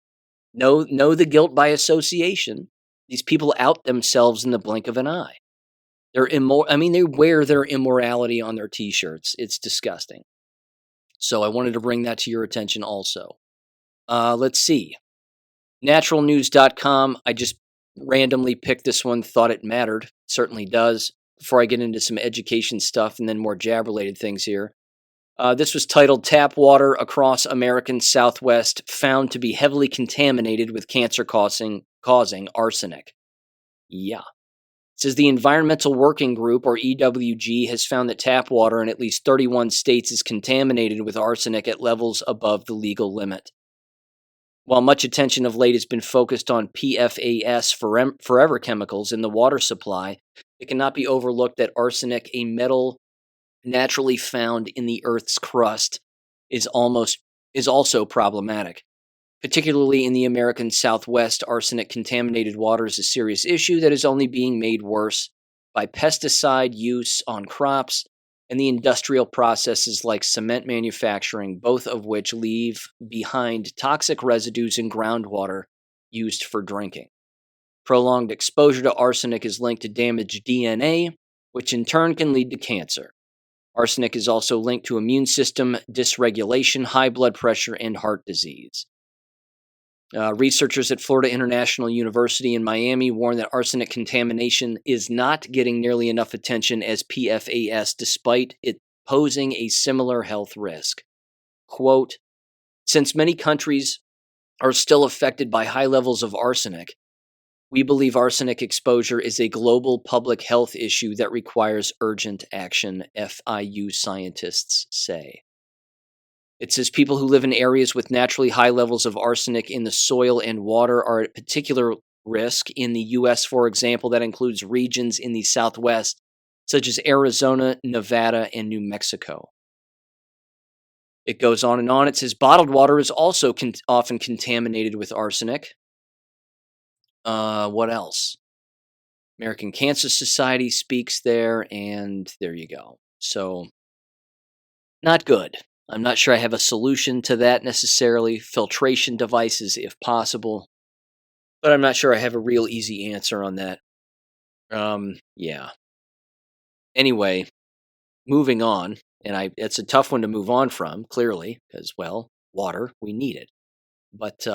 know the guilt by association. These people out themselves in the blink of an eye. They wear their immorality on their t-shirts. It's disgusting. So I wanted to bring that to your attention also. Let's see. Naturalnews.com. I just randomly picked this one, thought it mattered. It certainly does. Before I get into some education stuff and then more jab-related things here. This was titled, Tap Water Across American Southwest Found to be Heavily Contaminated with Cancer-Causing Arsenic. Yeah. It says the Environmental Working Group, or EWG, has found that tap water in at least 31 states is contaminated with arsenic at levels above the legal limit. While much attention of late has been focused on PFAS, forever chemicals, in the water supply, it cannot be overlooked that arsenic, a metal naturally found in the Earth's crust, is also problematic. Particularly in the American Southwest, arsenic-contaminated water is a serious issue that is only being made worse by pesticide use on crops and the industrial processes like cement manufacturing, both of which leave behind toxic residues in groundwater used for drinking. Prolonged exposure to arsenic is linked to damaged DNA, which in turn can lead to cancer. Arsenic is also linked to immune system dysregulation, high blood pressure, and heart disease. Researchers at Florida International University in Miami warn that arsenic contamination is not getting nearly enough attention as PFAS, despite posing a similar health risk. Quote, since many countries are still affected by high levels of arsenic, we believe arsenic exposure is a global public health issue that requires urgent action, FIU scientists say. It says people who live in areas with naturally high levels of arsenic in the soil and water are at particular risk. In the U.S., for example, that includes regions in the Southwest, such as Arizona, Nevada, and New Mexico. It goes on and on. It says bottled water is also often contaminated with arsenic. What else? American Cancer Society speaks there, and there you go. So, not good. I'm not sure I have a solution to that necessarily. Filtration devices, if possible. But I'm not sure I have a real easy answer on that. Yeah. Anyway, moving on. And it's a tough one to move on from, clearly, because, well, water, we need it. But,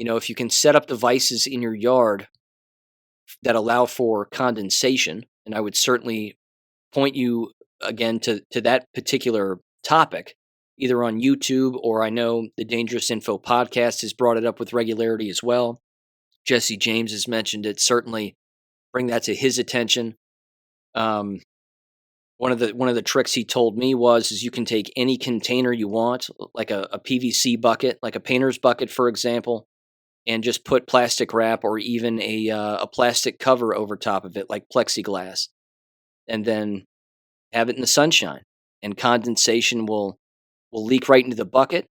if you can set up devices in your yard that allow for condensation, and I would certainly point you again to that particular topic, either on YouTube or I know the Dangerous Info podcast has brought it up with regularity as well. Jesse James has mentioned it. Certainly bring that to his attention. One of the tricks he told me is you can take any container you want, like a PVC bucket, like a painter's bucket, for example, and just put plastic wrap or even a plastic cover over top of it, like plexiglass, and then have it in the sunshine, and condensation will leak right into the bucket.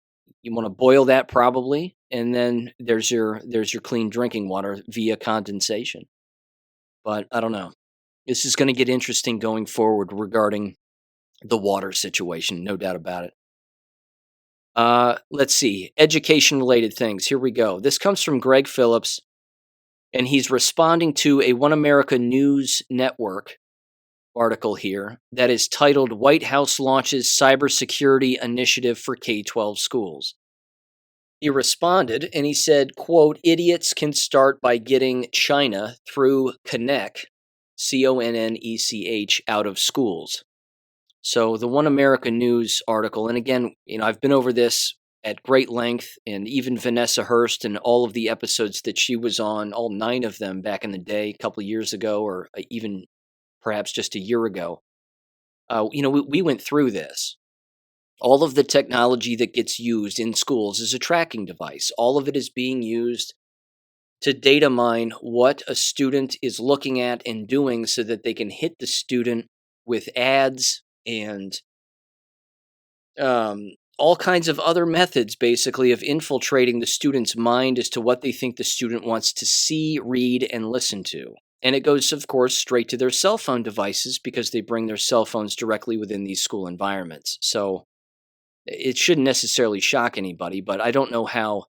You want to boil that probably, and then there's your clean drinking water via condensation. But I don't know. This is going to get interesting going forward regarding the water situation, no doubt about it. Let's see. Education-related things. Here we go. This comes from Greg Phillips, and he's responding to a One America News Network article here that is titled White House Launches Cybersecurity Initiative for K-12 Schools. He responded and he said, quote, idiots can start by getting China through Connect, Connech, out of schools. So the One America News article, and again, I've been over this at great length, and even Vanessa Hurst and all of the episodes that she was on, all 9 of them back in the day, a couple of years ago, or even perhaps just a year ago. We went through this. All of the technology that gets used in schools is a tracking device. All of it is being used to data mine what a student is looking at and doing so that they can hit the student with ads and all kinds of other methods, basically, of infiltrating the student's mind as to what they think the student wants to see, read, and listen to. And it goes, of course, straight to their cell phone devices because they bring their cell phones directly within these school environments. So it shouldn't necessarily shock anybody, but I don't know how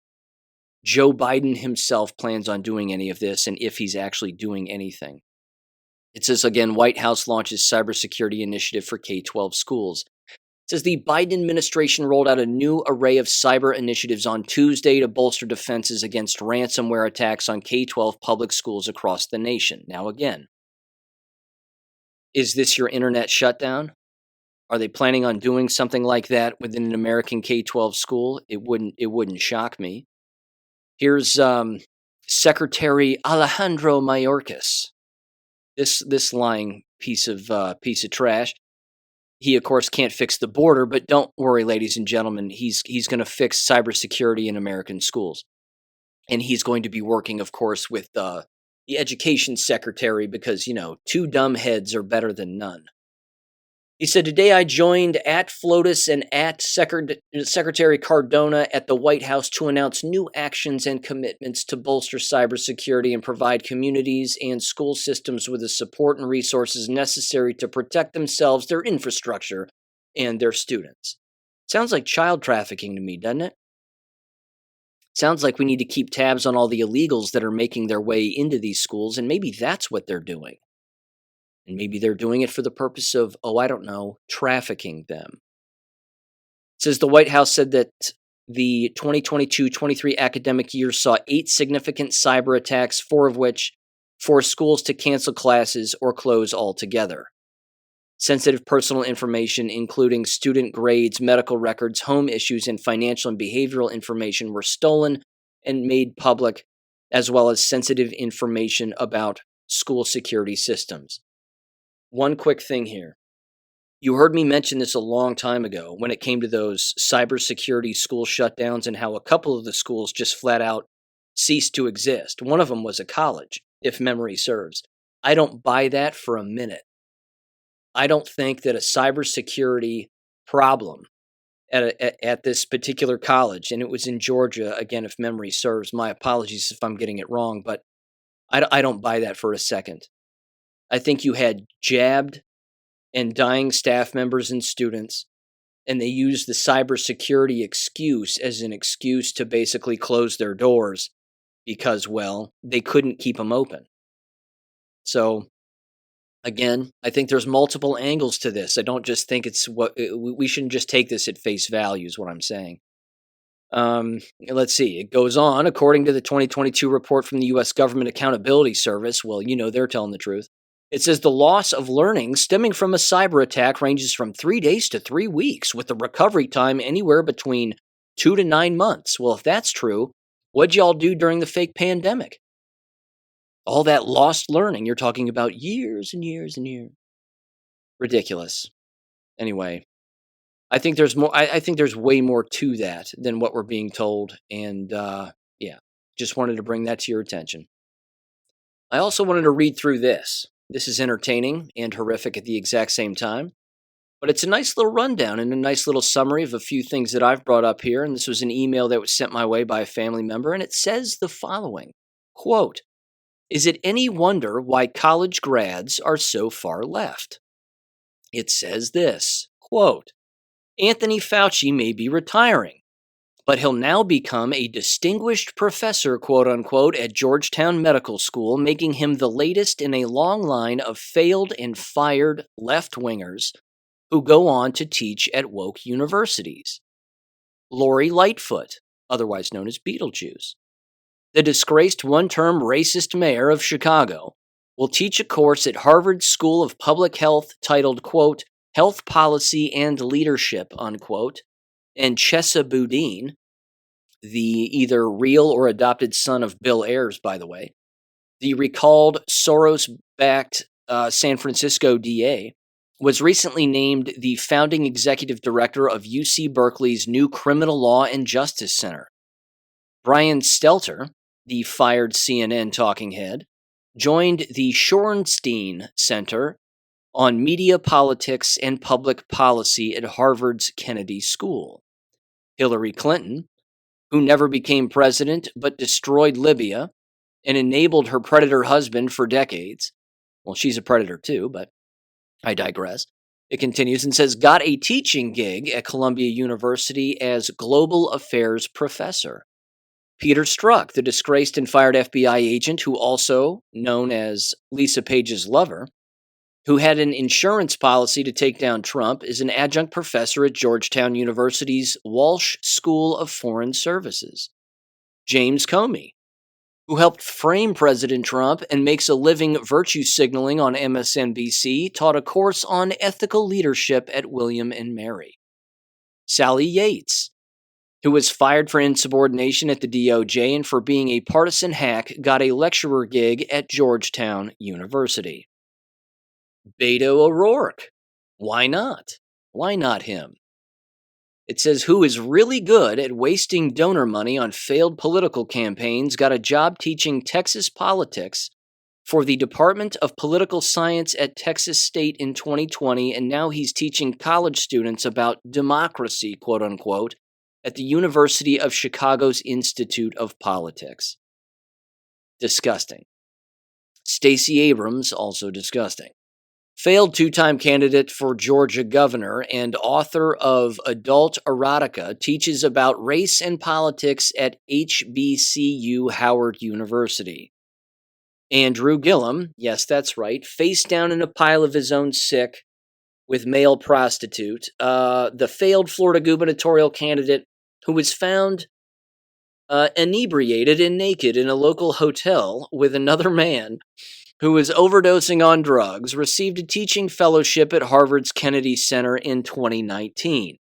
Joe Biden himself plans on doing any of this and if he's actually doing anything. It says, again, White House launches cybersecurity initiative for K-12 schools. It says the Biden administration rolled out a new array of cyber initiatives on Tuesday to bolster defenses against ransomware attacks on K-12 public schools across the nation. Now, again, is this your internet shutdown? Are they planning on doing something like that within an American K-12 school? It wouldn't shock me. Here's Secretary Alejandro Mayorkas. This lying piece of trash. He, of course, can't fix the border, but don't worry, ladies and gentlemen. He's going to fix cybersecurity in American schools, and he's going to be working, of course, with the education secretary because 2 dumb heads are better than none. He said, today I joined at FLOTUS and at Secretary Cardona at the White House to announce new actions and commitments to bolster cybersecurity and provide communities and school systems with the support and resources necessary to protect themselves, their infrastructure, and their students. Sounds like child trafficking to me, doesn't it? Sounds like we need to keep tabs on all the illegals that are making their way into these schools, and maybe that's what they're doing. And maybe they're doing it for the purpose of, trafficking them. It says the White House said that the 2022-23 academic year saw 8 significant cyber attacks, 4 of which forced schools to cancel classes or close altogether. Sensitive personal information, including student grades, medical records, home issues, and financial and behavioral information, were stolen and made public, as well as sensitive information about school security systems. One quick thing here. You heard me mention this a long time ago when it came to those cybersecurity school shutdowns and how a couple of the schools just flat out ceased to exist. One of them was a college, if memory serves. I don't buy that for a minute. I don't think that a cybersecurity problem at this particular college, and it was in Georgia, again, if memory serves, my apologies if I'm getting it wrong, but I don't buy that for a second. I think you had jabbed and dying staff members and students, and they used the cybersecurity excuse as an excuse to basically close their doors because, well, they couldn't keep them open. So, again, I think there's multiple angles to this. I don't just think we shouldn't just take this at face value is what I'm saying. Let's see. It goes on. According to the 2022 report from the U.S. Government Accountability Service, well, they're telling the truth. It says the loss of learning stemming from a cyber attack ranges from 3 days to 3 weeks, with the recovery time anywhere between 2 to 9 months. Well, if that's true, what'd y'all do during the fake pandemic? All that lost learning, you're talking about years and years and years. Ridiculous. Anyway, I think there's more. I think there's way more to that than what we're being told, and just wanted to bring that to your attention. I also wanted to read through this. This is entertaining and horrific at the exact same time, but it's a nice little rundown and a nice little summary of a few things that I've brought up here, and this was an email that was sent my way by a family member, and it says the following, quote, "Is it any wonder why college grads are so far left?" It says this, quote, "Anthony Fauci may be retiring, but he'll now become a distinguished professor, quote unquote, at Georgetown Medical School, making him the latest in a long line of failed and fired left-wingers who go on to teach at woke universities. Lori Lightfoot, otherwise known as Beetlejuice, the disgraced one-term racist mayor of Chicago, will teach a course at Harvard School of Public Health titled, quote, Health Policy and Leadership, unquote, and Chesa Boudin, the either real or adopted son of Bill Ayers, by the way, the recalled Soros-backed San Francisco DA, was recently named the founding executive director of UC Berkeley's new Criminal Law and Justice Center. Brian Stelter, the fired CNN talking head, joined the Shorenstein Center on Media Politics and Public Policy at Harvard's Kennedy School. Hillary Clinton, who never became president but destroyed Libya and enabled her predator husband for decades. Well, she's a predator too, but I digress. It continues and says, got a teaching gig at Columbia University as Global Affairs Professor. Peter Strzok, the disgraced and fired FBI agent who also, known as Lisa Page's lover, who had an insurance policy to take down Trump, is an adjunct professor at Georgetown University's Walsh School of Foreign Services. James Comey, who helped frame President Trump and makes a living virtue signaling on MSNBC, taught a course on ethical leadership at William and Mary. Sally Yates, who was fired for insubordination at the DOJ and for being a partisan hack, got a lecturer gig at Georgetown University. Beto O'Rourke. Why not? Why not him? It says, who is really good at wasting donor money on failed political campaigns, got a job teaching Texas politics for the Department of Political Science at Texas State in 2020, and now he's teaching college students about democracy, quote unquote, at the University of Chicago's Institute of Politics. Disgusting. Stacey Abrams, also disgusting. Failed two-time candidate for Georgia governor and author of Adult Erotica, teaches about race and politics at HBCU Howard University. Andrew Gillum, yes, that's right, face down in a pile of his own sick with male prostitute, the failed Florida gubernatorial candidate who was found inebriated and naked in a local hotel with another man who was overdosing on drugs, received a teaching fellowship at Harvard's Kennedy Center in 2019.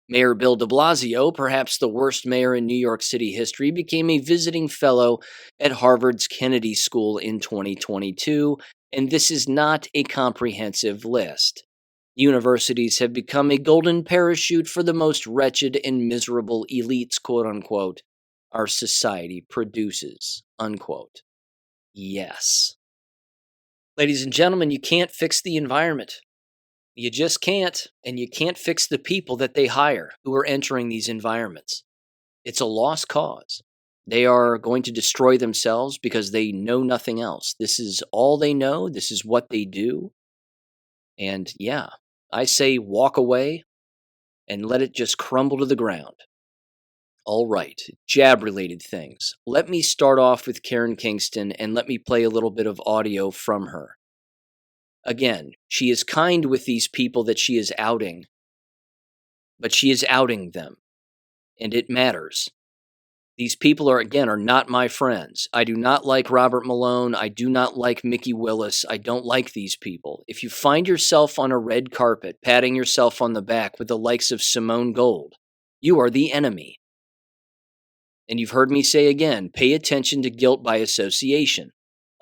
Mayor Bill de Blasio, perhaps the worst mayor in New York City history, became a visiting fellow at Harvard's Kennedy School in 2022, and this is not a comprehensive list. Universities have become a golden parachute for the most wretched and miserable elites, quote unquote, our society produces, unquote. Yes. Ladies and gentlemen, you can't fix the environment. You just can't, and you can't fix the people that they hire who are entering these environments. It's a lost cause. They are going to destroy themselves because they know nothing else. This is all they know. This is what they do. And yeah, I say walk away and let it just crumble to the ground. All right, jab-related things. Let me start off with Karen Kingston and let me play a little bit of audio from her. Again, she is kind with these people that she is outing, but she is outing them, and it matters. These people are not my friends. I do not like Robert Malone. I do not like Mickey Willis. I don't like these people. If you find yourself on a red carpet, patting yourself on the back with the likes of Simone Gold, you are the enemy. And you've heard me say again, pay attention to guilt by association.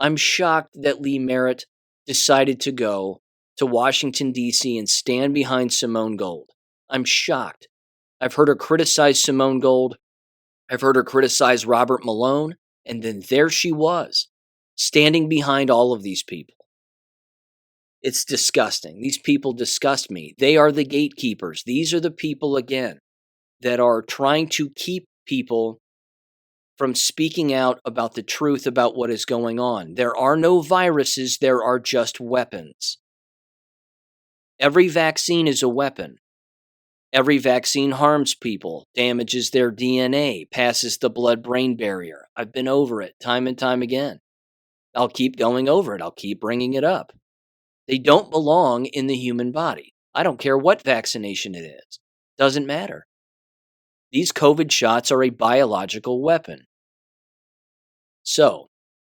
I'm shocked that Lee Merritt decided to go to Washington, D.C. and stand behind Simone Gold. I'm shocked. I've heard her criticize Simone Gold. I've heard her criticize Robert Malone. And then there she was, standing behind all of these people. It's disgusting. These people disgust me. They are the gatekeepers. These are the people, again, that are trying to keep people from speaking out about the truth about what is going on. There are no viruses, there are just weapons. Every vaccine is a weapon. Every vaccine harms people, damages their DNA, passes the blood-brain barrier. I've been over it time and time again. I'll keep going over it. I'll keep bringing it up. They don't belong in the human body. I don't care what vaccination it is. Doesn't matter. These COVID shots are a biological weapon. So,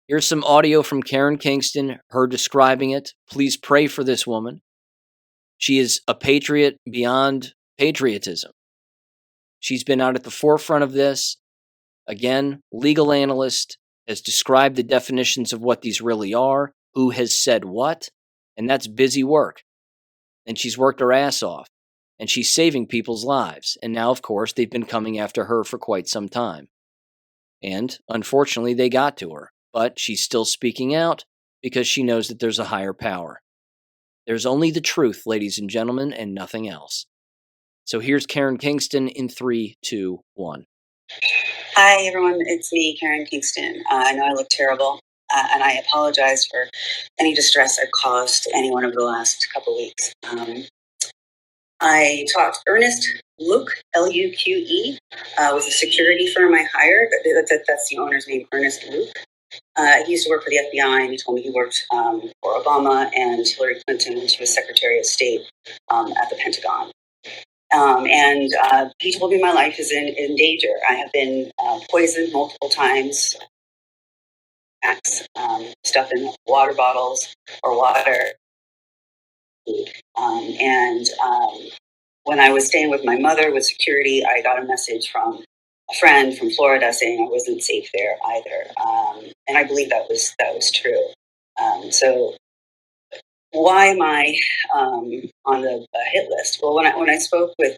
here's some audio from Karen Kingston, her describing it. Please pray for this woman. She is a patriot beyond patriotism. She's been out at the forefront of this. Again, legal analyst has described the definitions of what these really are, who has said what, and that's busy work. And she's worked her ass off, and she's saving people's lives. And now, of course, they've been coming after her for quite some time. And unfortunately, they got to her. But she's still speaking out because she knows that there's a higher power. There's only the truth, ladies and gentlemen, and nothing else. So here's Karen Kingston in 3, 2, 1. Hi, everyone. It's me, Karen Kingston. I know I look terrible, and I apologize for any distress I've caused to anyone over the last couple weeks. I taught Ernest Luke, Luque, was a security firm I hired. That's the owner's name, Ernest Luke. He used to work for the FBI, and he told me he worked for Obama and Hillary Clinton when she was Secretary of State at the Pentagon. And he told me my life is in danger. I have been poisoned multiple times, stuff in water bottles or water. When I was staying with my mother with security, I got a message from a friend from Florida saying I wasn't safe there either, and I believe that was true. So why am I on the hit list? Well, when I spoke with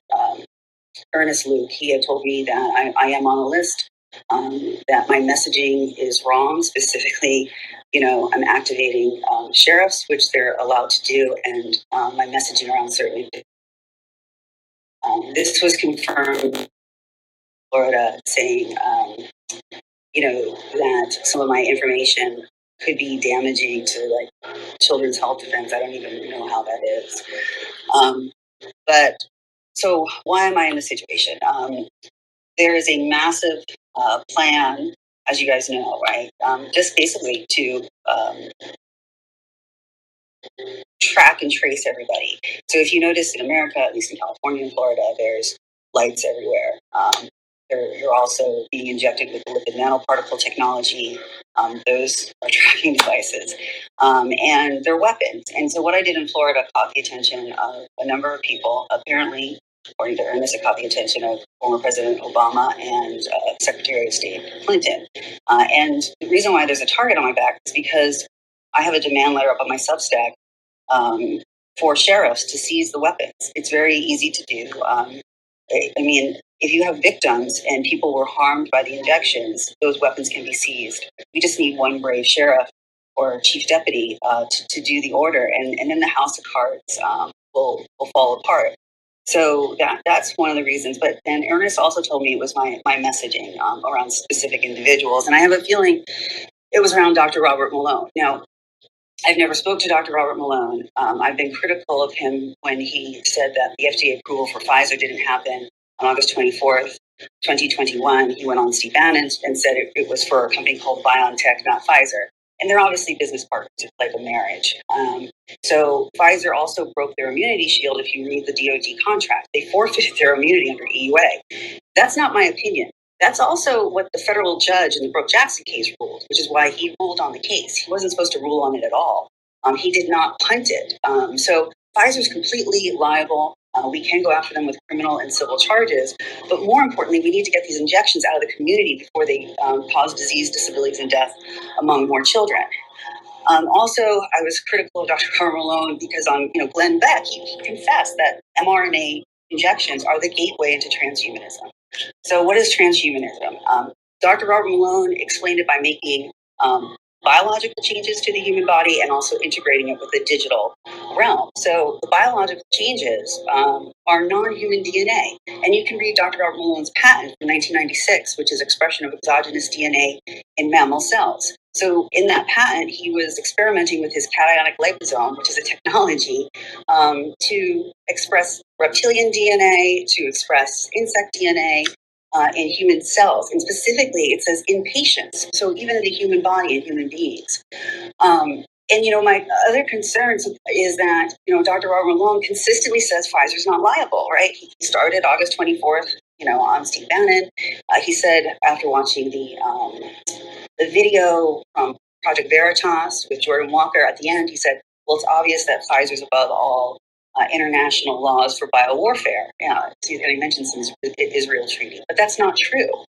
Ernest Luke, he had told me that I am on a list, that my messaging is wrong. Specifically, I'm activating sheriffs, which they're allowed to do, and my messaging around certain. This was confirmed in Florida, saying, that some of my information could be damaging to children's health defense. I don't even know how that is. But so why am I in this situation? There is a massive plan, as you guys know, right? Just basically to track and trace everybody. So if you notice in America, at least in California and Florida, there's lights everywhere. you're also being injected with lipid nanoparticle technology. Those are tracking devices, and they're weapons. And so what I did in Florida caught the attention of a number of people. Apparently, according to Ernest, it caught the attention of former President Obama and Secretary of State Clinton. And the reason why there's a target on my back is because I have a demand letter up on my Substack for sheriffs to seize the weapons. It's very easy to do. I mean, if you have victims and people were harmed by the injections, those weapons can be seized. We just need one brave sheriff or chief deputy to do the order, and then the house of cards will fall apart. So that's one of the reasons. But then Ernest also told me it was my messaging around specific individuals, and I have a feeling it was around Dr. Robert Malone. Now, I've never spoke to Dr. Robert Malone. I've been critical of him when he said that the FDA approval for Pfizer didn't happen on August 24th, 2021. He went on Steve Bannon and said it was for a company called BioNTech, not Pfizer. And they're obviously business partners. It's like a marriage. So Pfizer also broke their immunity shield. If you read the DoD contract, they forfeited their immunity under EUA. That's not my opinion. That's also what the federal judge in the Brooke Jackson case ruled, which is why he ruled on the case. He wasn't supposed to rule on it at all. He did not punt it. So Pfizer's completely liable. We can go after them with criminal and civil charges. But more importantly, we need to get these injections out of the community before they cause disease, disabilities, and death among more children. Also, I was critical of Dr. Carl Malone because on Glenn Beck, he confessed that mRNA injections are the gateway into transhumanism. So what is transhumanism? Dr. Robert Malone explained it by making biological changes to the human body and also integrating it with the digital realm. So the biological changes are non-human DNA. And you can read Dr. Robert Malone's patent from 1996, which is expression of exogenous DNA in mammal cells. So in that patent, he was experimenting with his cationic liposome, which is a technology to express reptilian DNA, to express insect DNA, in human cells. And specifically, it says in patients. So even in the human body and human beings. My other concern is that, Dr. Robert Malone consistently says Pfizer's not liable, right? He started August 24th, on Steve Bannon. He said after watching the video from Project Veritas with Jordan Walker at the end, he said, well, it's obvious that Pfizer's above all international laws for biowarfare. And he mentioned some Israel treaty, but that's not true.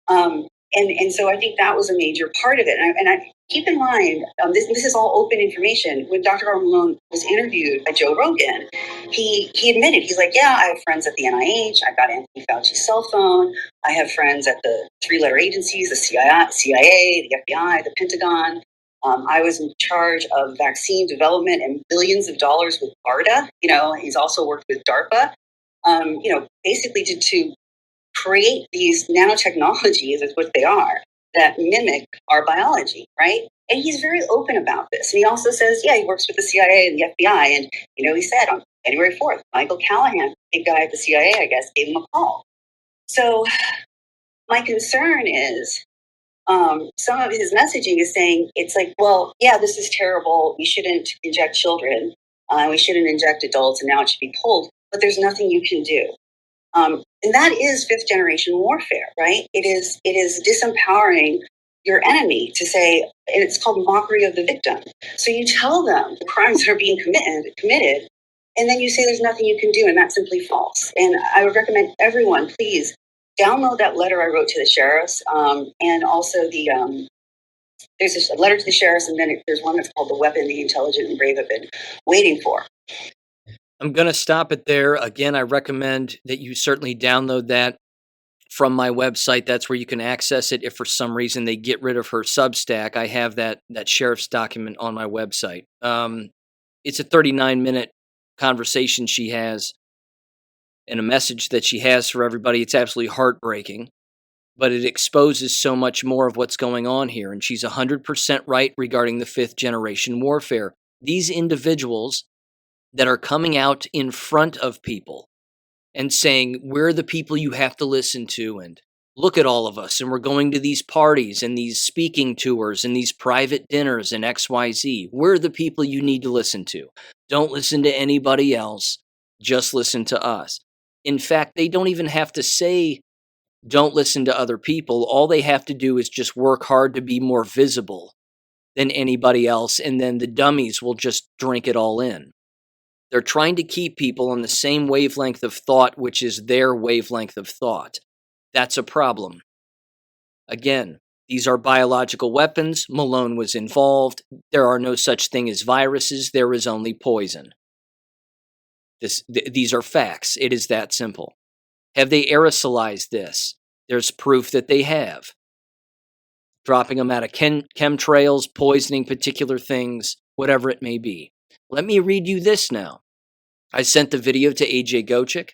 And so I think that was a major part of it. And I keep in mind, this is all open information. When Dr. Robert Malone was interviewed by Joe Rogan, he admitted, he's like, yeah, I have friends at the NIH. I got Anthony Fauci's cell phone. I have friends at the three-letter agencies, the CIA, the FBI, the Pentagon. I was in charge of vaccine development and billions of dollars with BARDA. He's also worked with DARPA, basically to create these nanotechnologies, is what they are, that mimic our biology, right? And he's very open about this. And he also says, yeah, he works with the CIA and the FBI. And, he said on January 4th, Michael Callahan, big guy at the CIA, I guess, gave him a call. So my concern is some of his messaging is saying, it's like, well, yeah, this is terrible. We shouldn't inject children. We shouldn't inject adults, and now it should be pulled. But there's nothing you can do. And that is fifth generation warfare, right? It is disempowering your enemy to say, and it's called mockery of the victim. So you tell them the crimes that are being committed, and then you say there's nothing you can do, and that's simply false. And I would recommend everyone, please, download that letter I wrote to the sheriffs, and also there's a letter to the sheriffs, and then there's one that's called The Weapon the Intelligent and Brave have been waiting for. I'm going to stop it there. Again, I recommend that you certainly download that from my website. That's where you can access it. If for some reason they get rid of her Substack, I have that sheriff's document on my website. It's a 39-minute conversation she has and a message that she has for everybody. It's absolutely heartbreaking, but it exposes so much more of what's going on here. And she's 100% right regarding the fifth generation warfare. These individuals that are coming out in front of people and saying, we're the people you have to listen to, and look at all of us, and we're going to these parties and these speaking tours and these private dinners and XYZ. We're the people you need to listen to. Don't listen to anybody else. Just listen to us. In fact, they don't even have to say don't listen to other people. All they have to do is just work hard to be more visible than anybody else, and then the dummies will just drink it all in. They're trying to keep people on the same wavelength of thought, which is their wavelength of thought. That's a problem. Again, these are biological weapons. Malone was involved. There are no such thing as viruses. There is only poison. These are facts. It is that simple. Have they aerosolized this? There's proof that they have. Dropping them out of chemtrails, poisoning particular things, whatever it may be. Let me read you this now. I sent the video to AJ Gochik,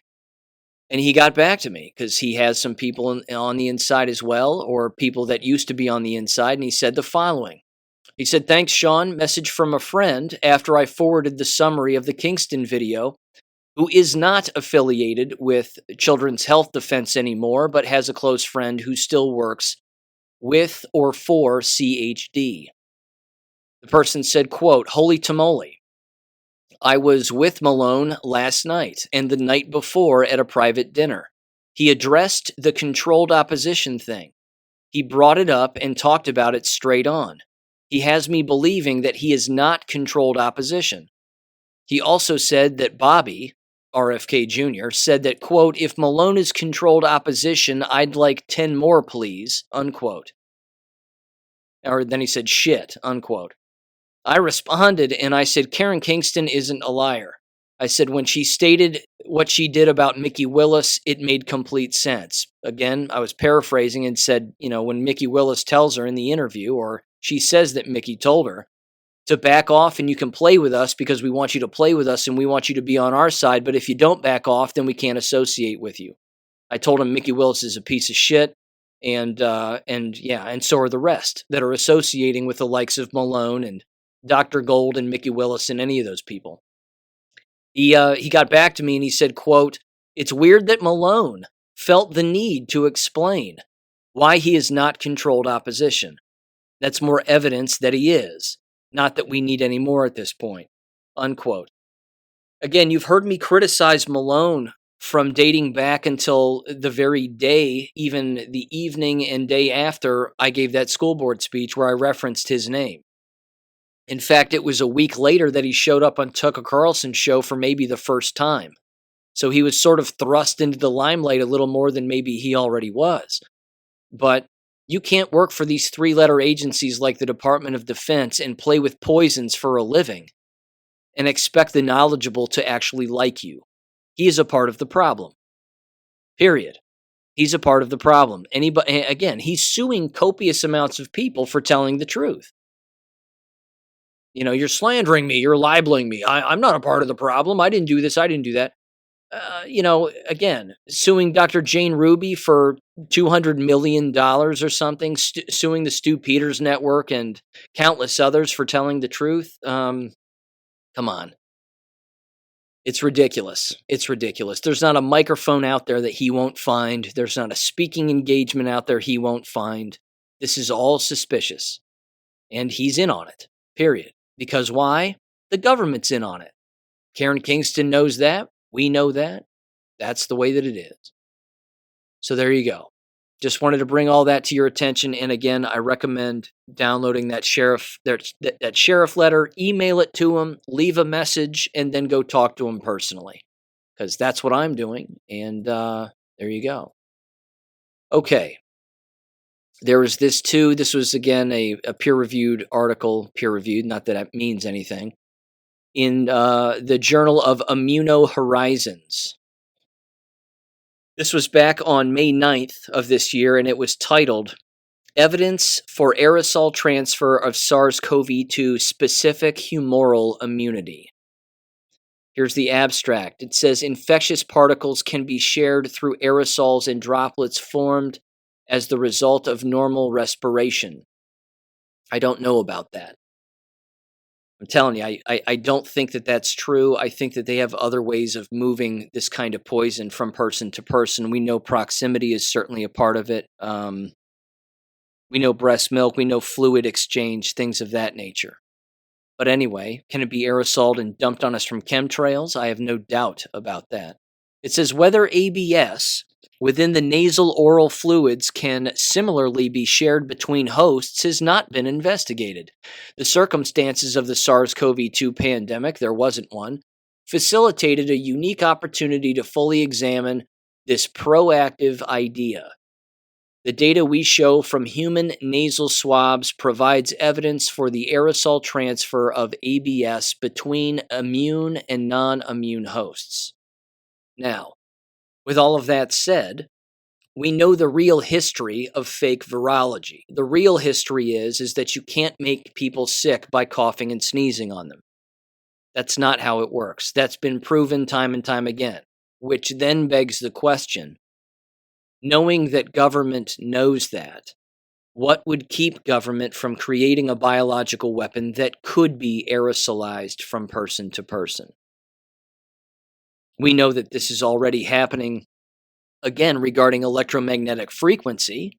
and he got back to me because he has some people on the inside as well, or people that used to be on the inside, and he said the following. He said, "Thanks, Sean. Message from a friend after I forwarded the summary of the Kingston video, who is not affiliated with Children's Health Defense anymore, but has a close friend who still works with or for CHD." The person said, quote, "Holy tamale. I was with Malone last night and the night before at a private dinner. He addressed the controlled opposition thing. He brought it up and talked about it straight on. He has me believing that he is not controlled opposition. He also said that Bobby, RFK Jr., said that, quote, if Malone is controlled opposition, I'd like 10 more, please, unquote. Or then he said, shit, unquote. I responded and I said, Karen Kingston isn't a liar. I said, when she stated what she did about Mickey Willis, it made complete sense. Again, I was paraphrasing and said, when Mickey Willis tells her in the interview, or she says that Mickey told her, to back off and you can play with us because we want you to play with us and we want you to be on our side. But if you don't back off, then we can't associate with you. I told him Mickey Willis is a piece of shit. And so are the rest that are associating with the likes of Malone and Dr. Gold and Mickey Willis and any of those people. He got back to me and he said, quote, it's weird that Malone felt the need to explain why he is not controlled opposition. That's more evidence that he is. Not that we need any more at this point, unquote. Again, you've heard me criticize Malone from dating back until the very day, even the evening and day after I gave that school board speech where I referenced his name. In fact, it was a week later that he showed up on Tucker Carlson's show for maybe the first time. So he was sort of thrust into the limelight a little more than maybe he already was. But you can't work for these three-letter agencies like the Department of Defense and play with poisons for a living and expect the knowledgeable to actually like you. He is a part of the problem. Period. He's a part of the problem. Again, he's suing copious amounts of people for telling the truth. You're slandering me. You're libeling me. I'm not a part of the problem. I didn't do this. I didn't do that. Again, suing Dr. Jane Ruby for $200 million or something, suing the Stu Peters Network and countless others for telling the truth. Come on. It's ridiculous. It's ridiculous. There's not a microphone out there that he won't find. There's not a speaking engagement out there he won't find. This is all suspicious. And he's in on it, period. Because why? The government's in on it. Karen Kingston knows that. We know that. That's the way that it is. So there you go. Just wanted to bring all that to your attention. And again, I recommend downloading that sheriff letter, email it to him, leave a message, and then go talk to him personally. Because that's what I'm doing. And there you go. Okay. There was this too. This was, again, a peer-reviewed article. Peer-reviewed, not that that means anything. In the Journal of Immunohorizons. This was back on May 9th of this year, and it was titled, Evidence for Aerosol Transfer of SARS-CoV-2 Specific Humoral Immunity. Here's the abstract. It says, infectious particles can be shared through aerosols and droplets formed as the result of normal respiration. I don't know about that. I'm telling you, I don't think that that's true. I think that they have other ways of moving this kind of poison from person to person. We know proximity is certainly a part of it. We know breast milk. We know fluid exchange, things of that nature. But anyway, can it be aerosoled and dumped on us from chemtrails? I have no doubt about that. It says whether ABS within the nasal oral fluids can similarly be shared between hosts has not been investigated. The circumstances of the SARS-CoV-2 pandemic, there wasn't one, facilitated a unique opportunity to fully examine this proactive idea. The data we show from human nasal swabs provides evidence for the aerosol transfer of ABS between immune and non-immune hosts. Now, with all of that said, we know the real history of fake virology. The real history is that you can't make people sick by coughing and sneezing on them. That's not how it works. That's been proven time and time again, which then begs the question, knowing that government knows that, what would keep government from creating a biological weapon that could be aerosolized from person to person? We know that this is already happening, again, regarding electromagnetic frequency,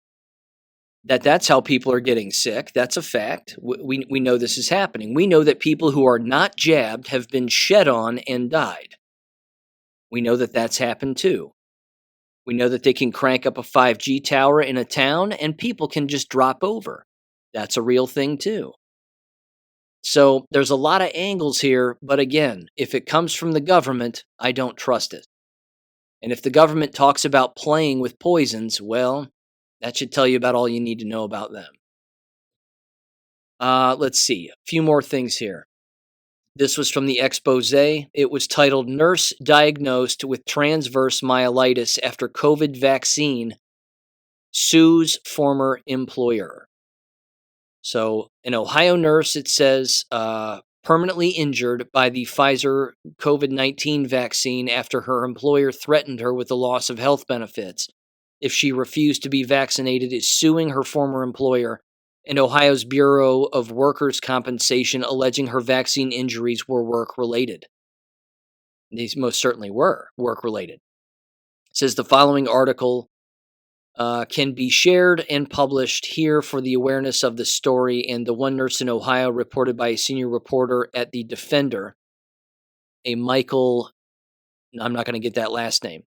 that's how people are getting sick. That's a fact. We know this is happening. We know that people who are not jabbed have been shed on and died. We know that that's happened too. We know that they can crank up a 5G tower in a town and people can just drop over. That's a real thing too. So there's a lot of angles here, but again, if it comes from the government, I don't trust it. And if the government talks about playing with poisons, well, that should tell you about all you need to know about them. Let's see, a few more things here. This was from the expose. It was titled, Nurse Diagnosed with Transverse Myelitis After COVID Vaccine Sues Former Employer. So, an Ohio nurse, it says, permanently injured by the Pfizer COVID-19 vaccine after her employer threatened her with the loss of health benefits if she refused to be vaccinated, is suing her former employer and Ohio's Bureau of Workers' Compensation, alleging her vaccine injuries were work-related. These most certainly were work-related. It says the following article can be shared and published here for the awareness of the story, and the one nurse in Ohio reported by a senior reporter at the Defender, a Michael, I'm not going to get that last name.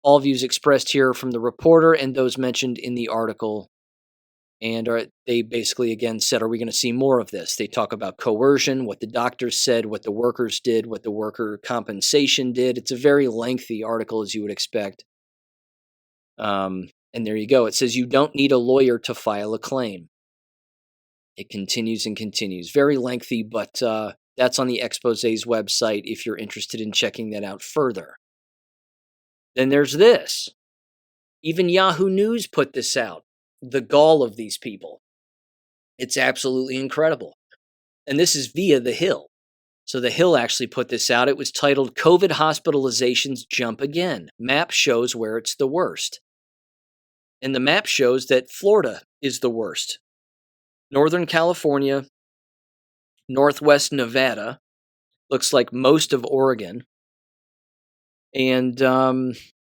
All views expressed here from the reporter and those mentioned in the article. And they basically, again, said, are we going to see more of this? They talk about coercion, what the doctors said, what the workers did, what the worker compensation did. It's a very lengthy article, as you would expect. And there you go. It says you don't need a lawyer to file a claim. It continues and continues. Very lengthy, but that's on the expose's website if you're interested in checking that out further. Then there's this. Even Yahoo News put this out. The gall of these people. It's absolutely incredible. And this is via The Hill. So The Hill actually put this out. It was titled, COVID Hospitalizations Jump Again. Map shows where it's the worst. And the map shows that Florida is the worst. Northern California, Northwest Nevada, looks like most of Oregon, and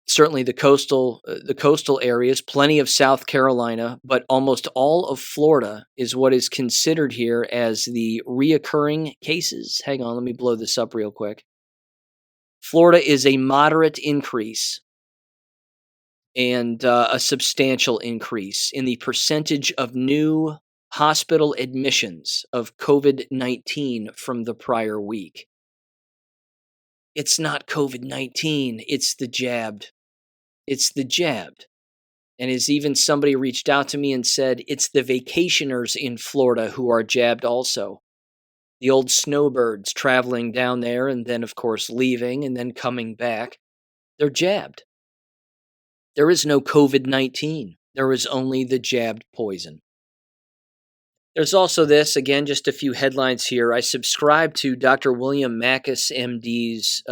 certainly the coastal areas, plenty of South Carolina, but almost all of Florida is what is considered here as the reoccurring cases. Hang on, let me blow this up real quick. Florida is a moderate increase and a substantial increase in the percentage of new hospital admissions of COVID-19 from the prior week. It's not COVID-19, it's the jabbed. It's the jabbed. And as even somebody reached out to me and said, it's the vacationers in Florida who are jabbed also. The old snowbirds traveling down there and then, of course, leaving and then coming back. They're jabbed. There is no COVID-19. There is only the jabbed poison. There's also this, again, just a few headlines here. I subscribe to Dr. William Mackus, MD's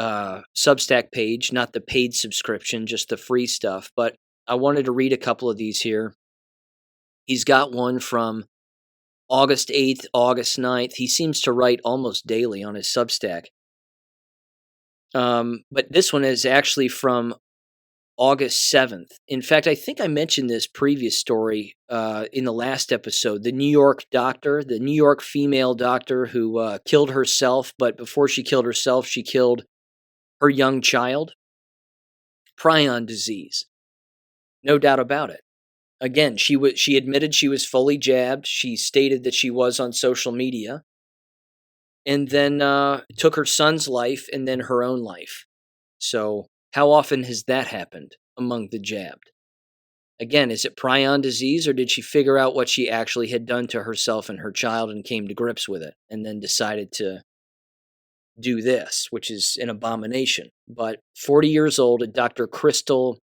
Substack page, not the paid subscription, just the free stuff. But I wanted to read a couple of these here. He's got one from August 8th, August 9th. He seems to write almost daily on his Substack. But this one is actually from August 7th. In fact, I think I mentioned this previous story in the last episode. The New York doctor, the New York female doctor who killed herself, but before she killed herself, she killed her young child. Prion disease. No doubt about it. Again, she admitted she was fully jabbed. She stated that she was on social media, and then took her son's life and then her own life. So how often has that happened among the jabbed? Again, is it prion disease, or did she figure out what she actually had done to herself and her child and came to grips with it and then decided to do this, which is an abomination? But 40 years old, Dr. Crystal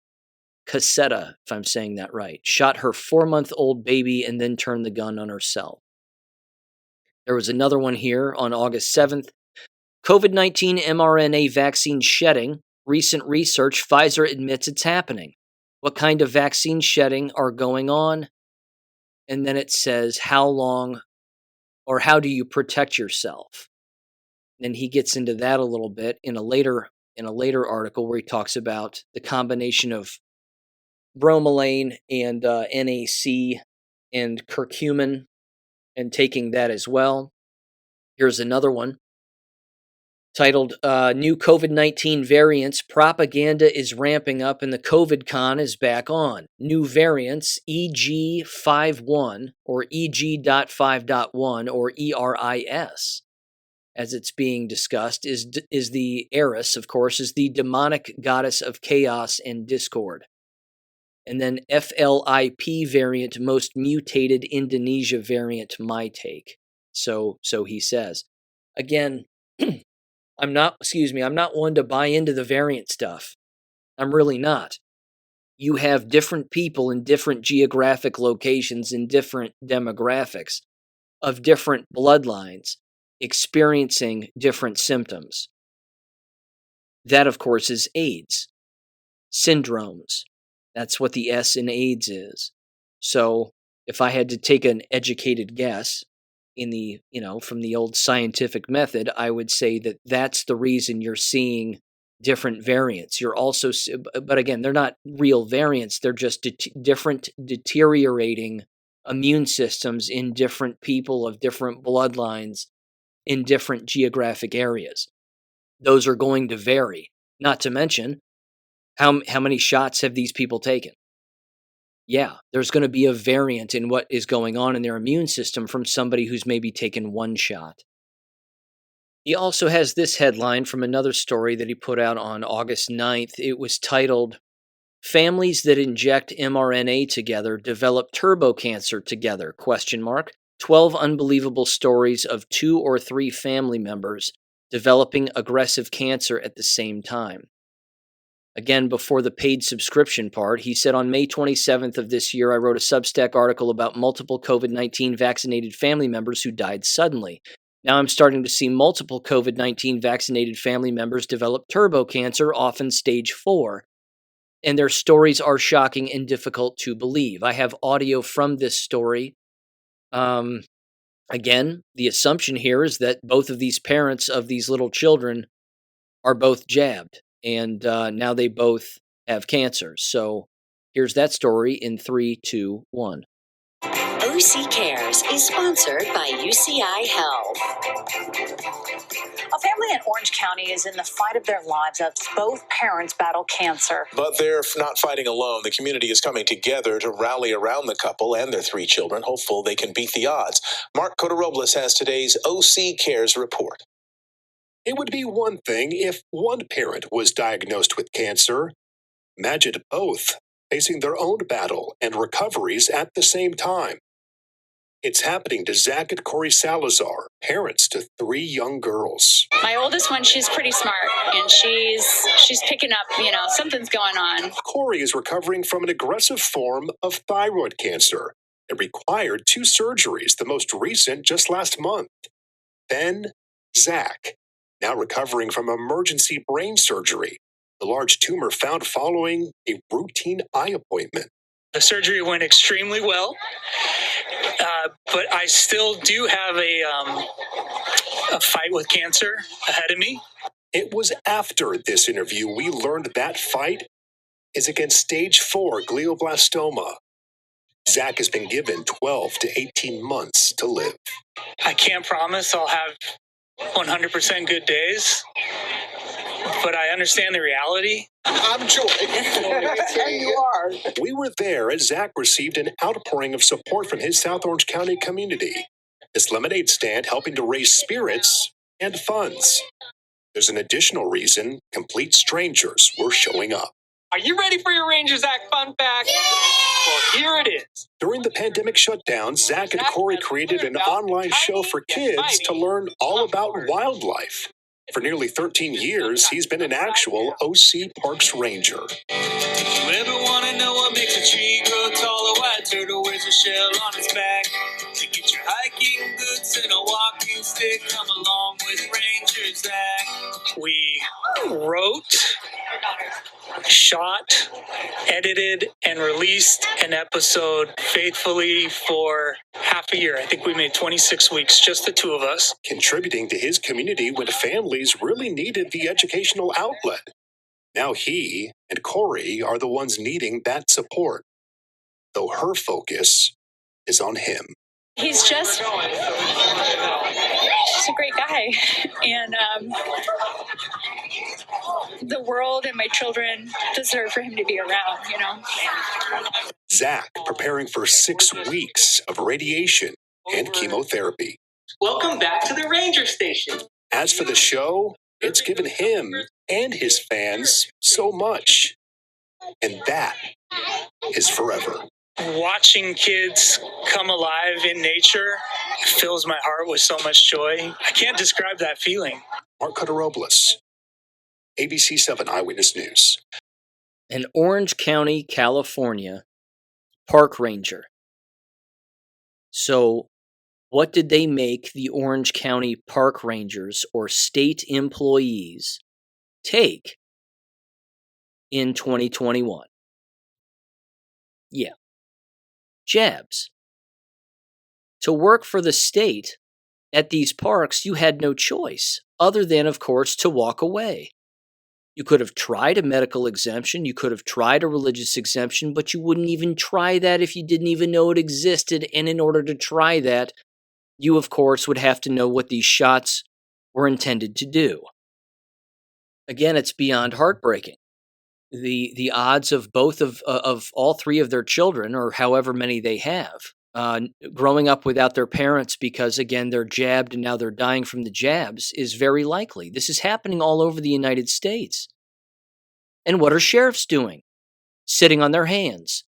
Cassetta, if I'm saying that right, shot her 4-month-old baby and then turned the gun on herself. There was another one here on August 7th. COVID-19 mRNA vaccine shedding. Recent research, Pfizer admits it's happening. What kind of vaccine shedding are going on? And then it says, how long or how do you protect yourself? And he gets into that a little bit in a later article where he talks about the combination of bromelain and NAC and curcumin and taking that as well. Here's another one titled New COVID-19 Variants, Propaganda is Ramping Up and the COVID Con is Back On. New variants, EG51 or EG.5.1 or ERIS, as it's being discussed, is the Eris, of course, is the demonic goddess of chaos and discord. And then FLIP variant, most mutated Indonesia variant, my take. So he says. Again, I'm not one to buy into the variant stuff. I'm really not. You have different people in different geographic locations and different demographics of different bloodlines experiencing different symptoms. That, of course, is AIDS. Syndromes. That's what the S in AIDS is. So if I had to take an educated guess in the, from the old scientific method, I would say that that's the reason you're seeing different variants. You're also, but again, they're not real variants. They're just different deteriorating immune systems in different people of different bloodlines in different geographic areas. Those are going to vary. Not to mention, how many shots have these people taken? Yeah, there's going to be a variant in what is going on in their immune system from somebody who's maybe taken one shot. He also has this headline from another story that he put out on August 9th. It was titled, Families that inject mRNA together develop turbo cancer together, ? 12 unbelievable stories of 2 or 3 family members developing aggressive cancer at the same time. Again, before the paid subscription part, he said on May 27th of this year, I wrote a Substack article about multiple COVID-19 vaccinated family members who died suddenly. Now I'm starting to see multiple COVID-19 vaccinated family members develop turbo cancer, often stage 4. And their stories are shocking and difficult to believe. I have audio from this story. Again, the assumption here is that both of these parents of these little children are both jabbed. And now they both have cancer. So here's that story in 3, 2, 1. OC Cares is sponsored by UCI Health. A family in Orange County is in the fight of their lives as both parents battle cancer. But they're not fighting alone. The community is coming together to rally around the couple and their 3 children, hopeful they can beat the odds. Mark Cota-Robles has today's OC Cares report. It would be one thing if one parent was diagnosed with cancer. Imagine both facing their own battle and recoveries at the same time. It's happening to Zach and Corey Salazar, parents to 3 young girls. My oldest one, she's pretty smart, and she's picking up, something's going on. Corey is recovering from an aggressive form of thyroid cancer. It required 2 surgeries, the most recent just last month. Then, Zach, now recovering from emergency brain surgery, the large tumor found following a routine eye appointment. The surgery went extremely well, but I still do have a fight with cancer ahead of me. It was after this interview we learned that fight is against stage 4 glioblastoma. Zach has been given 12 to 18 months to live. I can't promise I'll have 100% good days, but I understand the reality. I'm Joy. And you are. We were there as Zach received an outpouring of support from his South Orange County community. His lemonade stand helping to raise spirits and funds. There's an additional reason complete strangers were showing up. Are you ready for your Rangers Act fun fact? Well, here it is. During the pandemic shutdown, Zach and Corey created an online show for kids to learn all about wildlife. For nearly 13 years, he's been an actual OC Parks Ranger. You ever want to know what makes a tree grow tall? A white turtle wears a shell on its back. To get your hiking boots and a walking stick, come along with Ranger Zach. We wrote, shot, edited, and released an episode faithfully for half a year. I think we made 26 weeks, just the two of us. Contributing to his community when families really needed the educational outlet. Now he and Corey are the ones needing that support, though her focus is on him. He's just a great guy. And the world and my children deserve for him to be around, you know? Zach preparing for 6 weeks of radiation and chemotherapy. Welcome back to the Ranger Station. As for the show, it's given him and his fans so much. And that is forever. Watching kids come alive in nature fills my heart with so much joy. I can't describe that feeling. Mark Robles, ABC 7 Eyewitness News. An Orange County, California park ranger. So, what did they make the Orange County park rangers or state employees take in 2021? Yeah. Jabs. To work for the state at these parks, you had no choice other than, of course, to walk away. You could have tried a medical exemption, you could have tried a religious exemption, but you wouldn't even try that if you didn't even know it existed. And in order to try that, you, of course, would have to know what these shots were intended to do. Again, it's beyond heartbreaking. The odds of both of all three of their children, or however many they have, growing up without their parents because, again, they're jabbed and now they're dying from the jabs is very likely. This is happening all over the United States. And what are sheriffs doing? Sitting on their hands.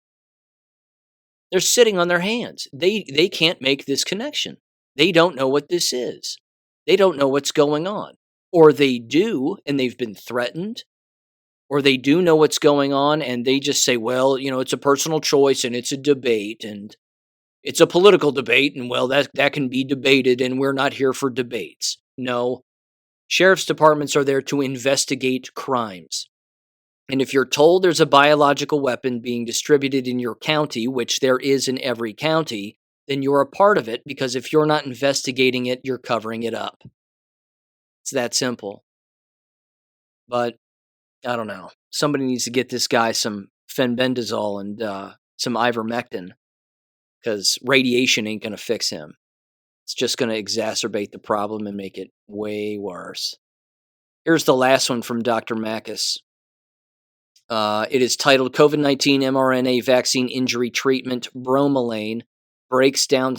They're sitting on their hands. They can't make this connection. They don't know what this is. They don't know what's going on. Or they do, and they've been threatened. Or they do know what's going on, and they just say, well, you know, it's a personal choice, and it's a debate, and it's a political debate, and, well, that can be debated, and we're not here for debates. No. Sheriff's departments are there to investigate crimes. And if you're told there's a biological weapon being distributed in your county, which there is in every county, then you're a part of it, because if you're not investigating it, you're covering it up. It's that simple. But I don't know. Somebody needs to get this guy some fenbendazole and some ivermectin, because radiation ain't going to fix him. It's just going to exacerbate the problem and make it way worse. Here's the last one from Dr. Makis. It is titled COVID-19 mRNA Vaccine Injury Treatment. Bromelain breaks down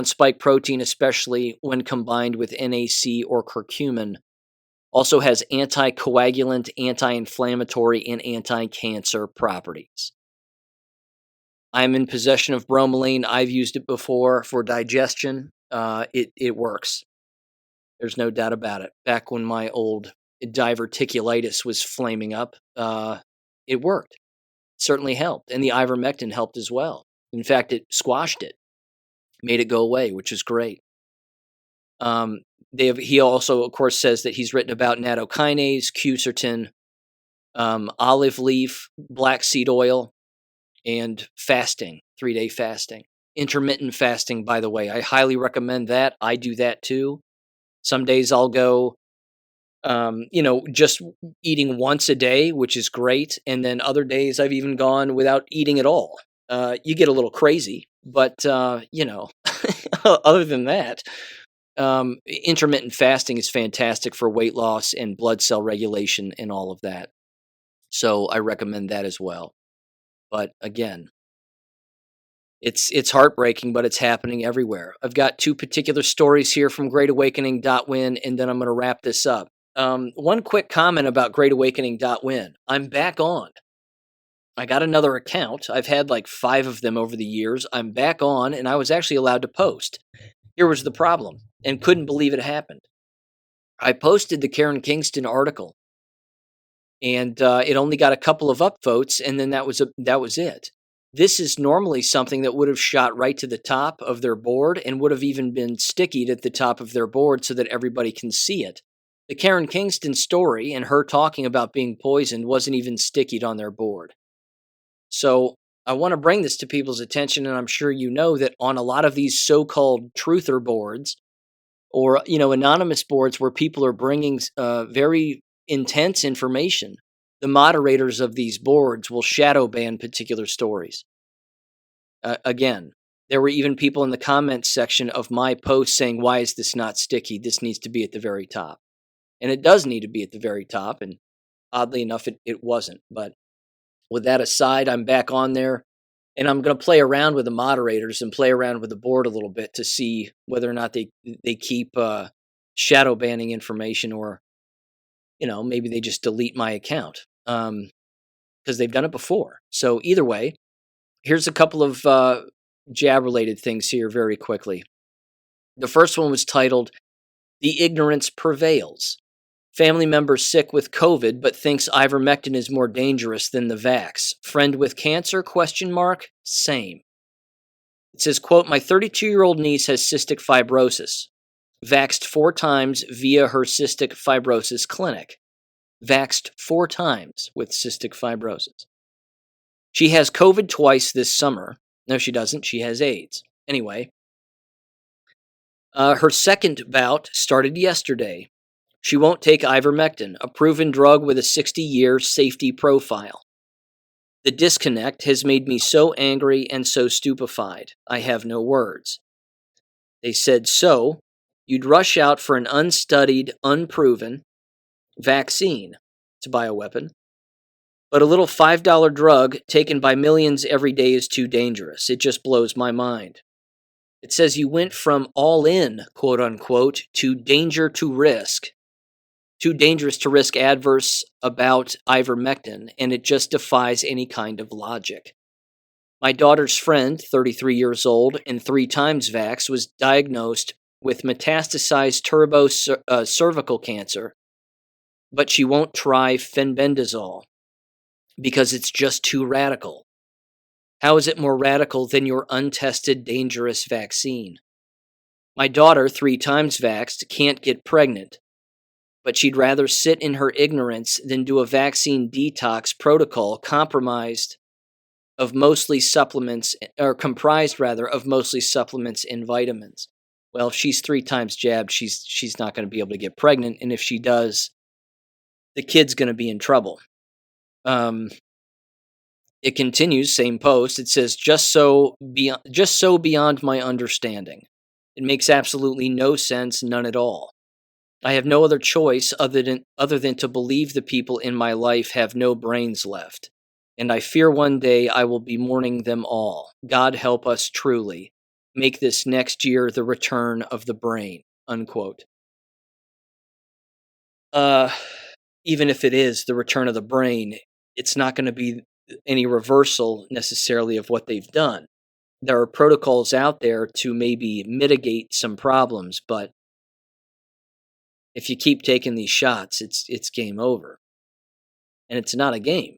spike protein, especially when combined with NAC or curcumin. Also has anticoagulant, anti-inflammatory, and anti-cancer properties. I'm in possession of bromelain. I've used it before for digestion. It works. There's no doubt about it. Back when my old diverticulitis was flaming up, it worked. It certainly helped. And the ivermectin helped as well. In fact, it squashed it. Made it go away, which is great. He also, of course, says that he's written about nattokinase, quercetin, olive leaf, black seed oil, and fasting, 3-day fasting. Intermittent fasting, by the way. I highly recommend that. I do that too. Some days I'll go, just eating once a day, which is great. And then other days I've even gone without eating at all. You get a little crazy, but, other than that, intermittent fasting is fantastic for weight loss and blood cell regulation and all of that. So I recommend that as well. But again, it's heartbreaking, but it's happening everywhere. I've got two particular stories here from greatawakening.win, and then I'm going to wrap this up. One quick comment about greatawakening.win. I'm back on. I got another account. I've had like 5 of them over the years. I'm back on, and I was actually allowed to post. Here was the problem, and couldn't believe it happened. I posted the Karen Kingston article, and it only got a couple of upvotes, and then that was it. This is normally something that would have shot right to the top of their board and would have even been stickied at the top of their board so that everybody can see it. The Karen Kingston story and her talking about being poisoned wasn't even stickied on their board. So I want to bring this to people's attention, and I'm sure you know that on a lot of these so-called truther boards or, anonymous boards where people are bringing very intense information, the moderators of these boards will shadow ban particular stories. Again, there were even people in the comments section of my post saying, why is this not sticky? This needs to be at the very top. And it does need to be at the very top, and oddly enough, it wasn't. But with that aside, I'm back on there, and I'm going to play around with the moderators and play around with the board a little bit to see whether or not they keep shadow banning information, or maybe they just delete my account because they've done it before. So either way, here's a couple of jab-related things here very quickly. The first one was titled, "The Ignorance Prevails. Family member sick with COVID but thinks ivermectin is more dangerous than the vax. Friend with cancer? ? Same." It says, quote, "My 32-year-old niece has cystic fibrosis. Vaxed 4 times via her cystic fibrosis clinic. Vaxed 4 times with cystic fibrosis. She has COVID twice this summer. No, she doesn't. She has AIDS. Anyway, her second bout started yesterday. She won't take ivermectin, a proven drug with a 60-year safety profile. The disconnect has made me so angry and so stupefied. I have no words. They said, so, you'd rush out for an unstudied, unproven vaccine. It's a bioweapon. But a little $5 drug taken by millions every day is too dangerous. It just blows my mind. It says you went from all in, quote unquote, to danger to risk. Too dangerous to risk adverse about ivermectin, and it just defies any kind of logic. My daughter's friend, 33 years old and 3 times vaxxed, was diagnosed with metastasized cervical cancer, but she won't try fenbendazole because it's just too radical. How is it more radical than your untested, dangerous vaccine? My daughter, 3 times vaxxed, can't get pregnant, but she'd rather sit in her ignorance than do a vaccine detox protocol comprised of mostly supplements and vitamins. Well, if she's 3 times jabbed, she's not going to be able to get pregnant, and if she does, the kid's going to be in trouble. It continues, same post. It says, just so beyond my understanding. It makes absolutely no sense, none at all. I have no other choice other than to believe the people in my life have no brains left, and I fear one day I will be mourning them all. God help us truly. Make this next year the return of the brain." Unquote. Even if it is the return of the brain, it's not going to be any reversal necessarily of what they've done. There are protocols out there to maybe mitigate some problems, but if you keep taking these shots, it's game over. And it's not a game.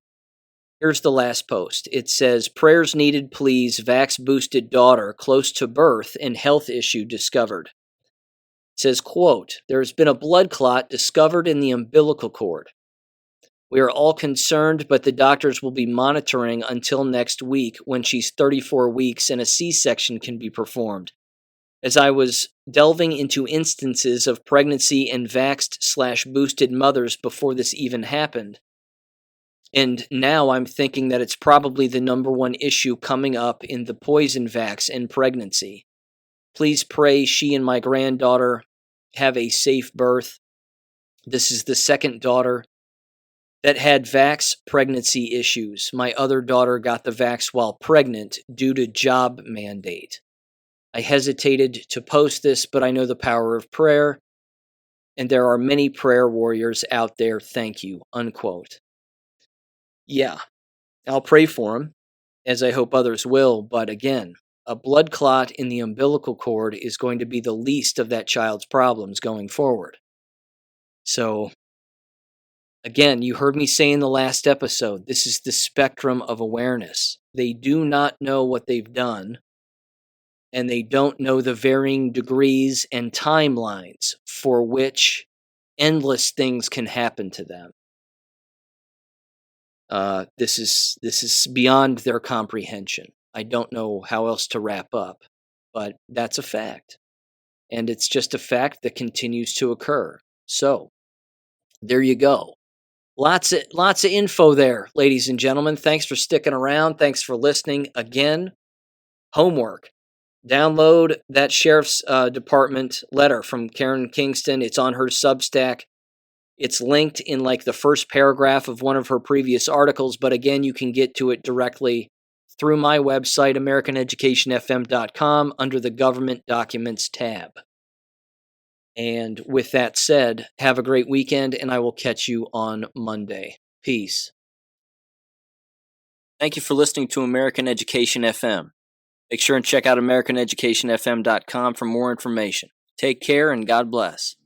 Here's the last post. It says, "Prayers needed, please. Vax-boosted daughter close to birth and health issue discovered." It says, quote, "There has been a blood clot discovered in the umbilical cord. We are all concerned, but the doctors will be monitoring until next week when she's 34 weeks and a C-section can be performed. As I was delving into instances of pregnancy and vaxxed/boosted mothers before this even happened, and now I'm thinking that it's probably the number one issue coming up in the poison vax and pregnancy. Please pray she and my granddaughter have a safe birth. This is the second daughter that had vax pregnancy issues. My other daughter got the vax while pregnant due to job mandate. I hesitated to post this, but I know the power of prayer, and there are many prayer warriors out there. Thank you, unquote. Yeah, I'll pray for him, as I hope others will, but again, a blood clot in the umbilical cord is going to be the least of that child's problems going forward. So, again, you heard me say in the last episode, this is the spectrum of awareness. They do not know what they've done, and they don't know the varying degrees and timelines for which endless things can happen to them. This is beyond their comprehension. I don't know how else to wrap up, but that's a fact. And it's just a fact that continues to occur. So, there you go. Lots of info there, ladies and gentlemen. Thanks for sticking around. Thanks for listening. Again, homework. Download that Sheriff's Department letter from Karen Kingston. It's on her Substack. It's linked in like the first paragraph of one of her previous articles, but again, you can get to it directly through my website, AmericanEducationFM.com, under the Government Documents tab. And with that said, have a great weekend, and I will catch you on Monday. Peace. Thank you for listening to American Education FM. Make sure and check out AmericanEducationFM.com for more information. Take care, and God bless.